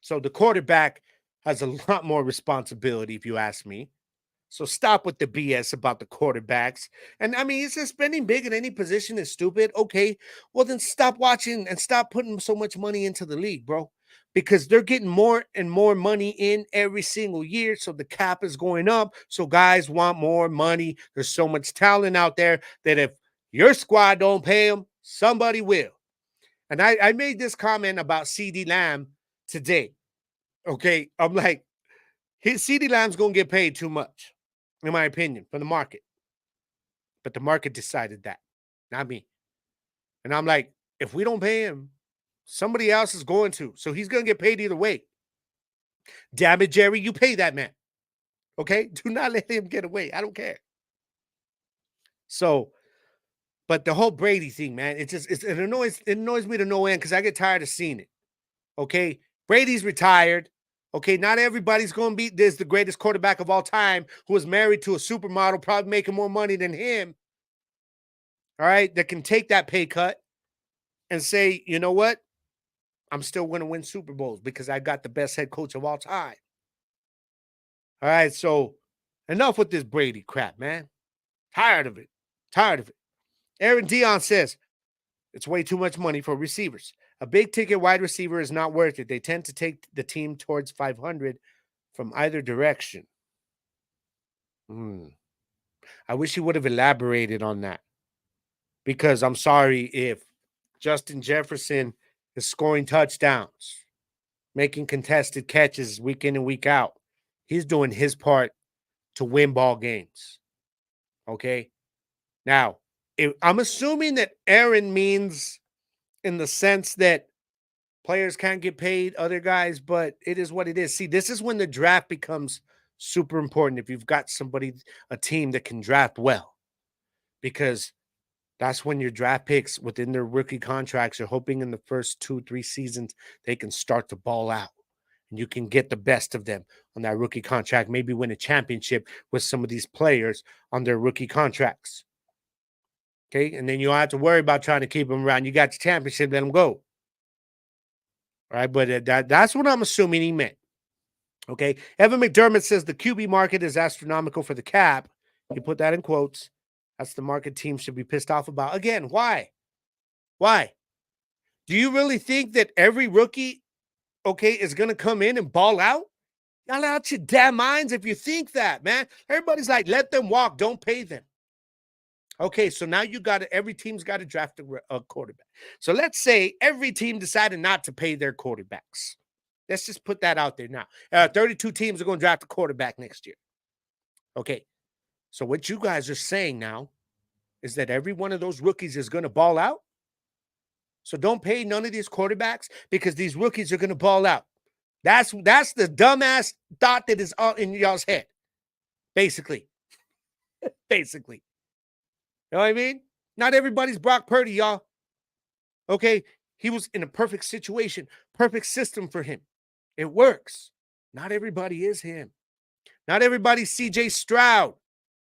A: So the quarterback has a lot more responsibility, if you ask me. So stop with the BS about the quarterbacks. And I mean, it's just spending big at any position is stupid. Okay, well then stop watching and stop putting so much money into the league, bro. Because they're getting more and more money in every single year. So the cap is going up. So guys want more money. There's so much talent out there that if your squad don't pay them, somebody will. And I made this comment about CeeDee Lamb today. Okay, I'm like, CeeDee Lamb's going to get paid too much, in my opinion, from the market. But the market decided that, not me. And I'm like, if we don't pay him, somebody else is going to. So he's going to get paid either way. Damn it, Jerry, you pay that man. Okay? Do not let him get away. I don't care. So, but the whole Brady thing, man, it annoys me to no end because I get tired of seeing it. Okay? Brady's retired. Okay, not everybody's going to be the greatest quarterback of all time who is married to a supermodel, probably making more money than him. All right, that can take that pay cut and say, you know what? I'm still going to win Super Bowls because I got the best head coach of all time. All right, so enough with this Brady crap, man. Tired of it. Aaron Dion says, it's way too much money for receivers. A big-ticket wide receiver is not worth it. They tend to take the team towards 500 from either direction. I wish he would have elaborated on that. Because I'm sorry if Justin Jefferson is scoring touchdowns. making contested catches week in and week out. He's doing his part to win ball games. Okay. Now, I'm assuming that Aaron means in the sense that players can't get paid, other guys, but it is what it is. See, this is when the draft becomes super important if you've got somebody, a team that can draft well, because that's when your draft picks within their rookie contracts, you're hoping in the first 2-3 seasons they can start to ball out. And you can get the best of them on that rookie contract, maybe win a championship with some of these players on their rookie contracts. Okay, and then you don't have to worry about trying to keep them around. You got the championship, let them go. All right, but that's what I'm assuming he meant. Okay, Evan McDermott says the QB market is astronomical for the cap. You put that in quotes. That's the market teams should be pissed off about. Again, why? Why? Do you really think that every rookie, okay, is going to come in and ball out? Y'all out your damn minds if you think that, man. Everybody's like, let them walk, don't pay them. Okay, so now you got to, every team's got to draft a quarterback. So let's say every team decided not to pay their quarterbacks. Let's just put that out there now. 32 teams are going to draft a quarterback next year. Okay, so what you guys are saying now is that every one of those rookies is going to ball out? So don't pay none of these quarterbacks because these rookies are going to ball out. That's the dumbass thought that is all in y'all's head, basically. Basically. You know what I mean? Not everybody's Brock Purdy, y'all. Okay? He was in a perfect situation, perfect system for him. It works. Not everybody is him. Not everybody's CJ Stroud,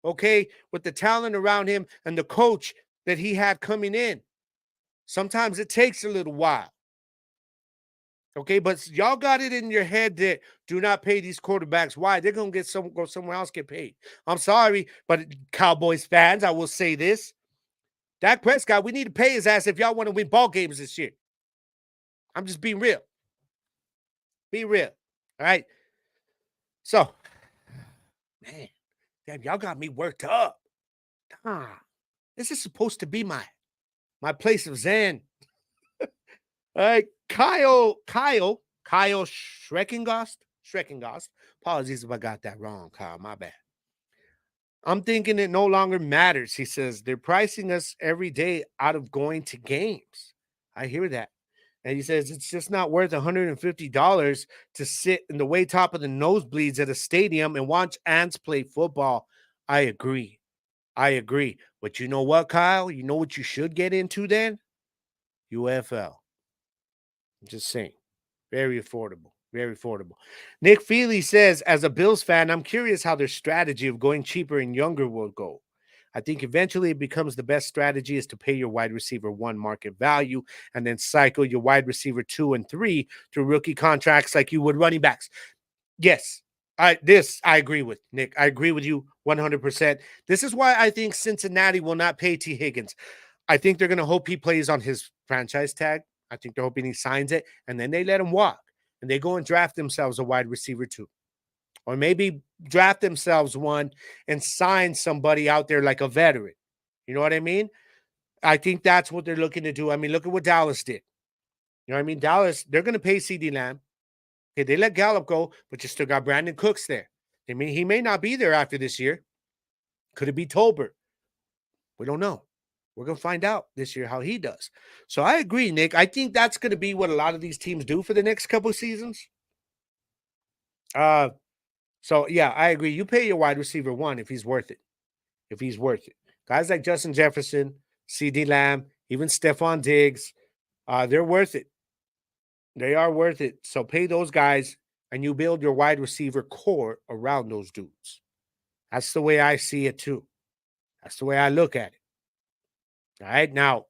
A: okay, with the talent around him and the coach that he had coming in. Sometimes it takes a little while. Okay, but y'all got it in your head that do not pay these quarterbacks. Why? They're going to go somewhere else, get paid. I'm sorry, but Cowboys fans, I will say this. Dak Prescott, we need to pay his ass if y'all want to win ball games this year. I'm just being real. Be real. All right? So, man, damn, y'all got me worked up. This is supposed to be my place of zen. All right, Kyle Schreckengost. Apologies if I got that wrong, Kyle. My bad. I'm thinking it no longer matters. He says they're pricing us every day out of going to games. I hear that. And he says it's just not worth $150 to sit in the way top of the nosebleeds at a stadium and watch ants play football. I agree. But you know what, Kyle? You know what you should get into then? UFL. I'm just saying. Very affordable. Nick Feely says, as a Bills fan, I'm curious how their strategy of going cheaper and younger will go. I think eventually it becomes the best strategy is to pay your wide receiver 1 market value and then cycle your wide receiver 2 and 3 through rookie contracts like you would running backs. Yes, I agree with, Nick. I agree with you 100%. This is why I think Cincinnati will not pay T. Higgins. I think they're going to hope he plays on his franchise tag. I think they're hoping he signs it, and then they let him walk, and they go and draft themselves a wide receiver 2. Or maybe draft themselves one and sign somebody out there like a veteran. You know what I mean? I think that's what they're looking to do. I mean, look at what Dallas did. You know what I mean? Dallas, they're going to pay CeeDee Lamb. Okay, they let Gallup go, but you still got Brandon Cooks there. I mean, he may not be there after this year. Could it be Tolbert? We don't know. We're going to find out this year how he does. So I agree, Nick. I think that's going to be what a lot of these teams do for the next couple of seasons. So, yeah, I agree. You pay your wide receiver 1 if he's worth it. Guys like Justin Jefferson, CeeDee Lamb, even Stephon Diggs, they're worth it. They are worth it. So pay those guys, and you build your wide receiver core around those dudes. That's the way I see it, too. That's the way I look at it. All right, now,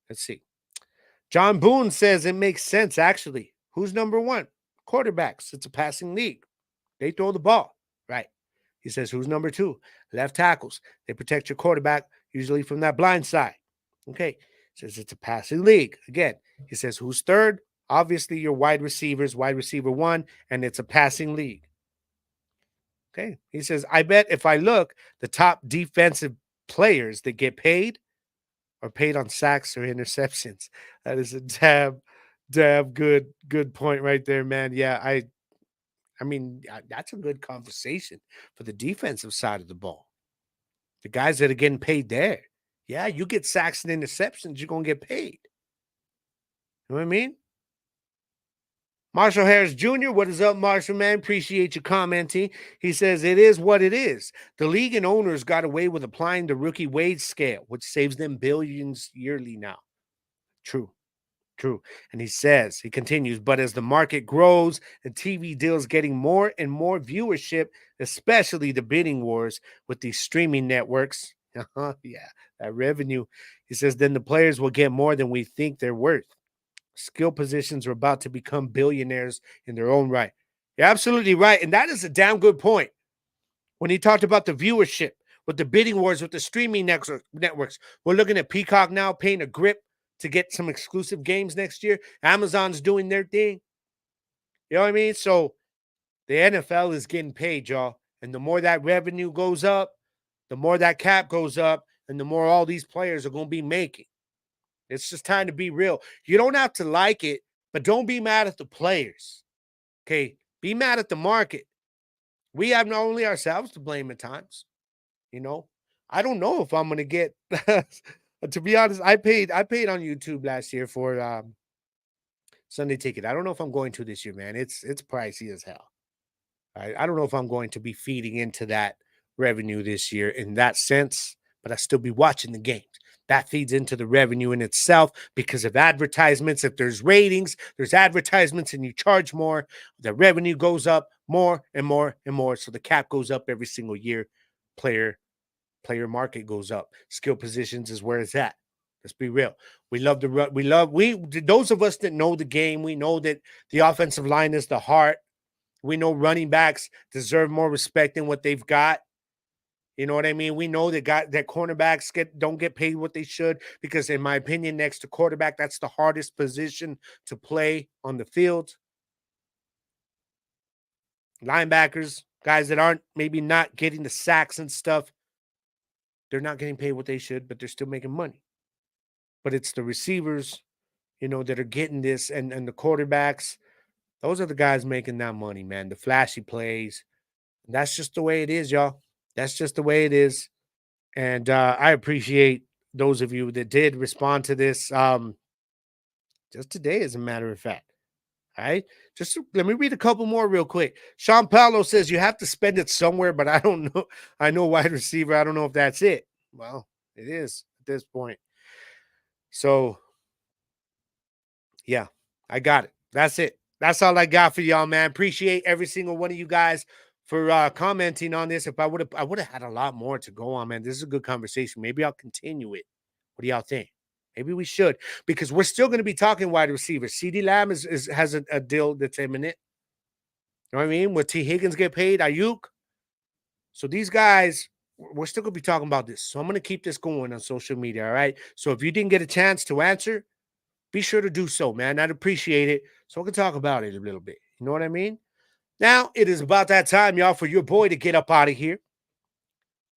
A: let's see. John Boone says it makes sense, actually. Who's number 1? Quarterbacks. It's a passing league. They throw the ball, right? He says, who's number 2? Left tackles. They protect your quarterback, usually from that blind side. Okay. He says it's a passing league. Again, he says, who's 3rd? Obviously, your wide receivers, wide receiver 1, and it's a passing league. Okay. He says, I bet if I look, the top defensive players that get paid are paid on sacks or interceptions. That is a Damn good point right there, man. Yeah, I mean, that's a good conversation for the defensive side of the ball. The guys that are getting paid there. Yeah, you get sacks and interceptions, you're going to get paid. You know what I mean? Marshall Harris Jr., what is up, Marshall, man? Appreciate you commenting. He says, it is what it is. The league and owners got away with applying the rookie wage scale, which saves them billions yearly now. True. And he continues, but as the market grows and TV deals getting more and more viewership, especially the bidding wars with these streaming networks, yeah, that revenue, he says, then the players will get more than we think they're worth. Skill positions are about to become billionaires in their own right. You're absolutely right. And that is a damn good point. When he talked about the viewership with the bidding wars with the streaming networks, we're looking at Peacock now paying a grip to get some exclusive games next year. Amazon's doing their thing. You know what I mean? So the NFL is getting paid, y'all. And the more that revenue goes up, the more that cap goes up, and the more all these players are going to be making. It's just time to be real. You don't have to like it, but don't be mad at the players. Okay? Be mad at the market. We have not only ourselves to blame at times. You know, I don't know if I'm going to get to be honest, I paid on YouTube last year for Sunday ticket. I don't know if I'm going to this year, man. It's pricey as hell. I don't know if I'm going to be feeding into that revenue this year in that sense, but I still be watching the games. That feeds into the revenue in itself because of advertisements. If there's ratings, there's advertisements, and you charge more, the revenue goes up more and more and more. So the cap goes up every single year. Player market goes up. Skill positions is where it's at. Let's be real. We love those of us that know the game. We know that the offensive line is the heart. We know running backs deserve more respect than what they've got. You know what I mean? We know that cornerbacks don't get paid what they should because, in my opinion, next to quarterback, that's the hardest position to play on the field. Linebackers, guys that aren't maybe not getting the sacks and stuff, they're not getting paid what they should, but they're still making money. But it's the receivers, that are getting this, and the quarterbacks. Those are the guys making that money, man. The flashy plays. That's just the way it is, y'all. That's just the way it is. And I appreciate those of you that did respond to this just today, as a matter of fact. All right. Just let me read a couple more real quick. Sean Paulo says you have to spend it somewhere, but I don't know. I know wide receiver. I don't know if that's it. Well, it is at this point. So, yeah, I got it. That's it. That's all I got for y'all, man. Appreciate every single one of you guys for commenting on this. If I would have had a lot more to go on, man. This is a good conversation. Maybe I'll continue it. What do y'all think? Maybe we should, because we're still going to be talking wide receivers. CeeDee Lamb has a deal that's imminent. You know what I mean? Will T. Higgins get paid? Ayuk? So these guys, we're still going to be talking about this. So I'm going to keep this going on social media, all right? So if you didn't get a chance to answer, be sure to do so, man. I'd appreciate it. So we can talk about it a little bit. You know what I mean? Now, it is about that time, y'all, for your boy to get up out of here.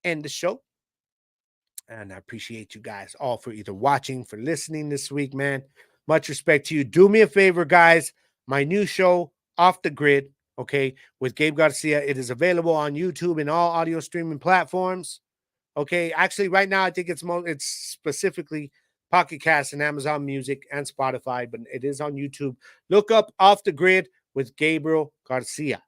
A: End the show. And I appreciate you guys all for either watching, for listening this week, man. Much respect to you. Do me a favor, guys. My new show, Off the Grid, okay, with Gabe Garcia. It is available on YouTube and all audio streaming platforms. Okay, actually, right now, I think it's specifically Pocket Cast and Amazon Music and Spotify, but it is on YouTube. Look up Off the Grid with Gabriel Garcia,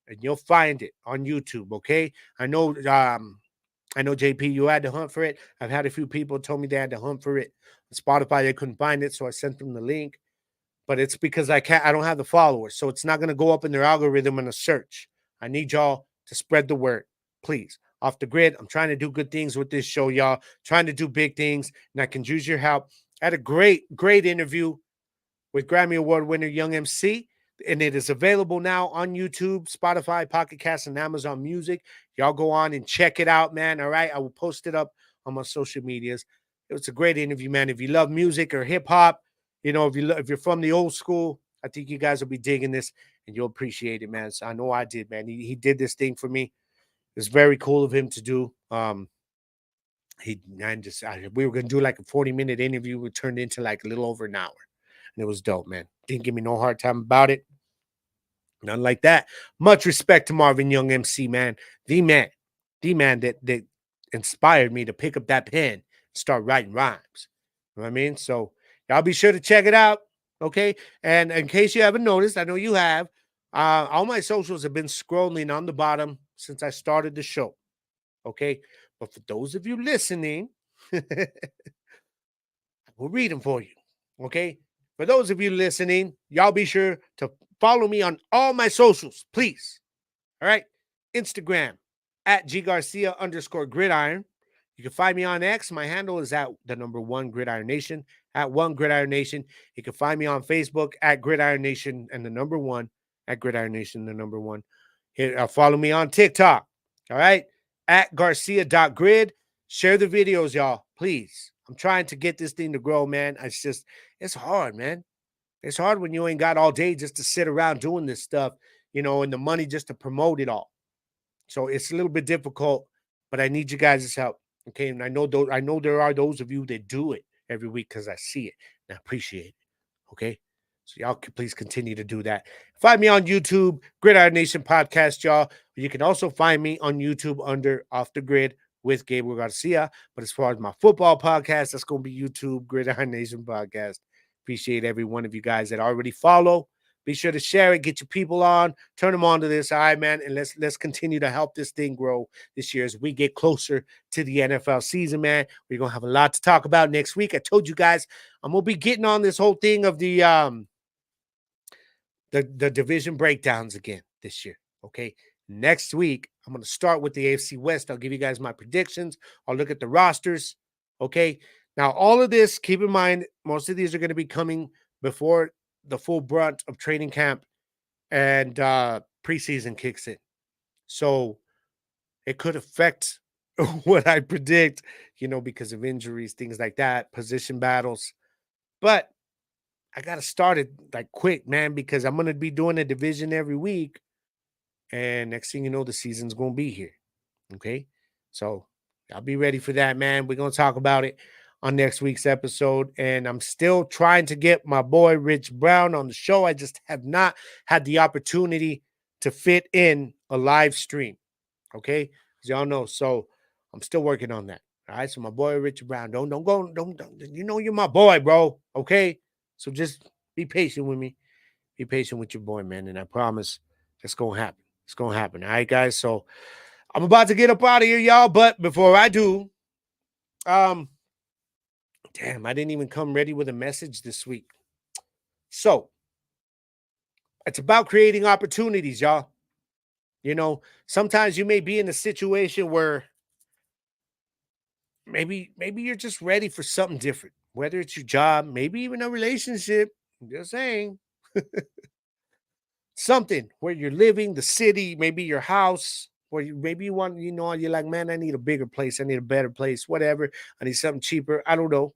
A: and you'll find it on YouTube, okay? I know, JP, you had to hunt for it. I've had a few people told me they had to hunt for it. On Spotify, they couldn't find it, so I sent them the link. But it's because I don't have the followers, so it's not going to go up in their algorithm in a search. I need y'all to spread the word, please. Off the Grid, I'm trying to do good things with this show, y'all. Trying to do big things, and I can use your help. I had a great interview with Grammy Award winner Young MC, and it is available now on YouTube, Spotify, Pocket Cast, and Amazon Music. Y'all go on and check it out, man. All right, I will post it up on my social medias. It was a great interview, man. If you love music or hip hop, if you're from the old school, I think you guys will be digging this, and you'll appreciate it, man. So I know I did, man. He did this thing for me. It's very cool of him to do. We were gonna do like a 40-minute interview. It turned into like a little over an hour. and it was dope, man. Didn't give me no hard time about it. None like that. Much respect to Marvin Young MC, man. The man that inspired me to pick up that pen and start writing rhymes. You know what I mean? So y'all be sure to check it out. Okay. And in case you haven't noticed, I know you have, all my socials have been scrolling on the bottom since I started the show. Okay. But for those of you listening, we'll read them for you. Okay. For those of you listening, y'all be sure to follow me on all my socials, please. All right. Instagram at @GGarcia_gridiron. You can find me on X. My handle is at the number 1 Gridiron Nation, at 1 Gridiron Nation. You can find me on Facebook at Gridiron Nation and the number 1, at Gridiron Nation, the number 1. Here, follow me on TikTok. All right. At Garcia.grid. Share the videos, y'all. Please. I'm trying to get this thing to grow, man. It's hard, man. It's hard when you ain't got all day just to sit around doing this stuff, and the money just to promote it all. So it's a little bit difficult, but I need you guys' help. Okay. And I know there are those of you that do it every week because I see it and I appreciate it. Okay. So y'all can please continue to do that. Find me on YouTube, Gridiron Nation Podcast, y'all. You can also find me on YouTube under Off the Grid with Gabriel Garcia. But as far as my football podcast, that's going to be YouTube, Gridiron Nation Podcast. Appreciate every one of you guys that already follow. Be sure to share it, get your people on, turn them on to this. All right, man. And let's continue to help this thing grow this year as we get closer to the NFL season, man. We're going to have a lot to talk about next week. I told you guys I'm going to be getting on this whole thing of the division breakdowns again this year. Okay. Next week, I'm going to start with the AFC West. I'll give you guys my predictions. I'll look at the rosters. Okay. Now, all of this, keep in mind, most of these are going to be coming before the full brunt of training camp and preseason kicks in. So it could affect what I predict, because of injuries, things like that, position battles. But I got to start it like quick, man, because I'm going to be doing a division every week. And next thing you know, the season's going to be here. Okay. So I'll be ready for that, man. We're going to talk about it on next week's episode. And I'm still trying to get my boy Rich Brown on the show. I just have not had the opportunity to fit in a live stream. Okay. As y'all know. So I'm still working on that. All right. So my boy Rich Brown, don't go. You're my boy, bro. Okay. So just be patient with me. Be patient with your boy, man. And I promise it's going to happen. It's going to happen. All right, guys. So I'm about to get up out of here, y'all. But before I do, damn, I didn't even come ready with a message this week. So it's about creating opportunities, y'all. Sometimes you may be in a situation where maybe you're just ready for something different, whether it's your job, maybe even a relationship. I'm just saying. Something where you're living, the city, maybe your house, or maybe you want, you're like, man, I need a bigger place. I need a better place, whatever. I need something cheaper. I don't know.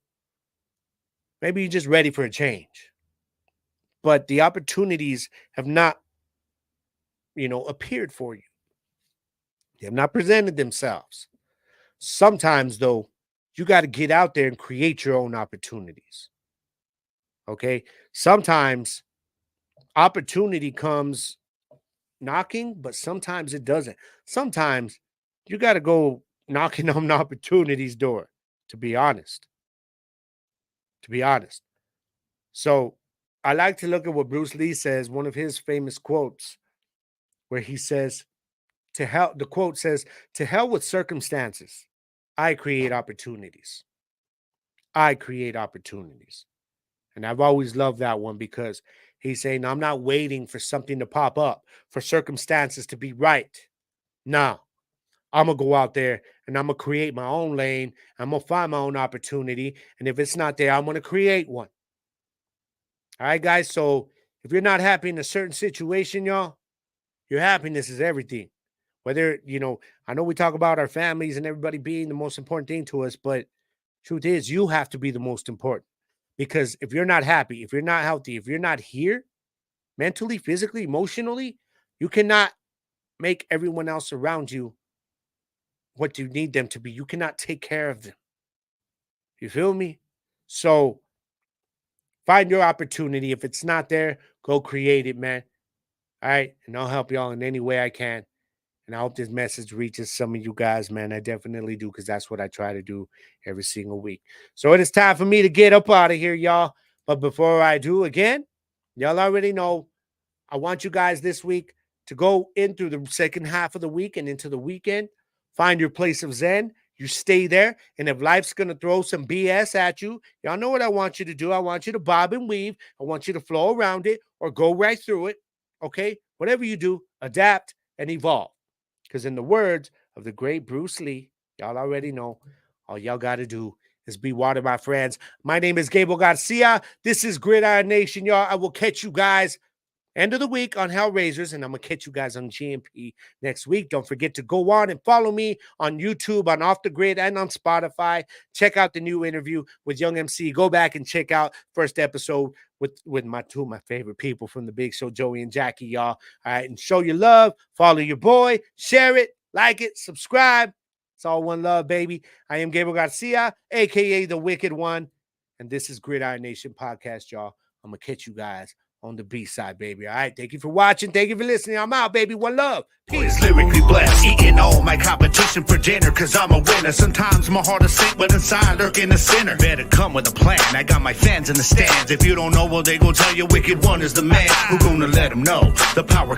A: Maybe you're just ready for a change. But the opportunities have not, appeared for you. They have not presented themselves. Sometimes, though, you got to get out there and create your own opportunities. Okay? Sometimes opportunity comes knocking, but sometimes it doesn't. Sometimes you got to go knocking on the opportunity's door, to be honest. So I like to look at what Bruce Lee says, one of his famous quotes, where he says, the quote says, "To hell with circumstances. I create opportunities. I create opportunities." And I've always loved that one because he's saying, I'm not waiting for something to pop up, for circumstances to be right. No, I'm going to go out there and I'm going to create my own lane. I'm going to find my own opportunity. And if it's not there, I'm going to create one. All right, guys. So if you're not happy in a certain situation, y'all, your happiness is everything. Whether, I know we talk about our families and everybody being the most important thing to us, but truth is you have to be the most important. Because if you're not happy, if you're not healthy, if you're not here mentally, physically, emotionally, you cannot make everyone else around you what you need them to be. You cannot take care of them. You feel me? So Find your opportunity. If it's not there, go create it, man. All right. And I'll help y'all in any way I can. And I hope this message reaches some of you guys, man. I definitely do, because that's what I try to do every single week. So it is time for me to get up out of here, y'all. But before I do, again, y'all already know, I want you guys this week to go in through the second half of the week and into the weekend. Find your place of Zen. You stay there. And if life's going to throw some BS at you, y'all know what I want you to do. I want you to bob and weave. I want you to flow around it or go right through it. Okay? Whatever you do, adapt and evolve. Because in the words of the great Bruce Lee, y'all already know, all y'all got to do is be water, my friends. My name is Gable Garcia. This is Gridiron Nation, y'all. I will catch you guys end of the week on Hellraisers, and I'm going to catch you guys on GMP next week. Don't forget to go on and follow me on YouTube, on Off the Grid, and on Spotify. Check out the new interview with Young MC. Go back and check out first episode with my two of my favorite people from the Big Show, Joey and Jackie, y'all. All right, and show your love. Follow your boy. Share it. Like it. Subscribe. It's all one love, baby. I am Gabriel Garcia, a.k.a. The Wicked One, and this is Gridiron Nation Podcast, y'all. I'm going to catch you guys on the B-side, baby. All right, thank you for watching. Thank you for listening. I'm out, baby. One love.
B: Peace. Lyrically blessed, eating all my competition for dinner, cause I'm a winner. Sometimes my heart is sick, but inside lurking a sinner. Better come with a plan. I got my fans in the stands. If you don't know, well, they gon' tell you Wicked One is the man. Who gonna let them know the power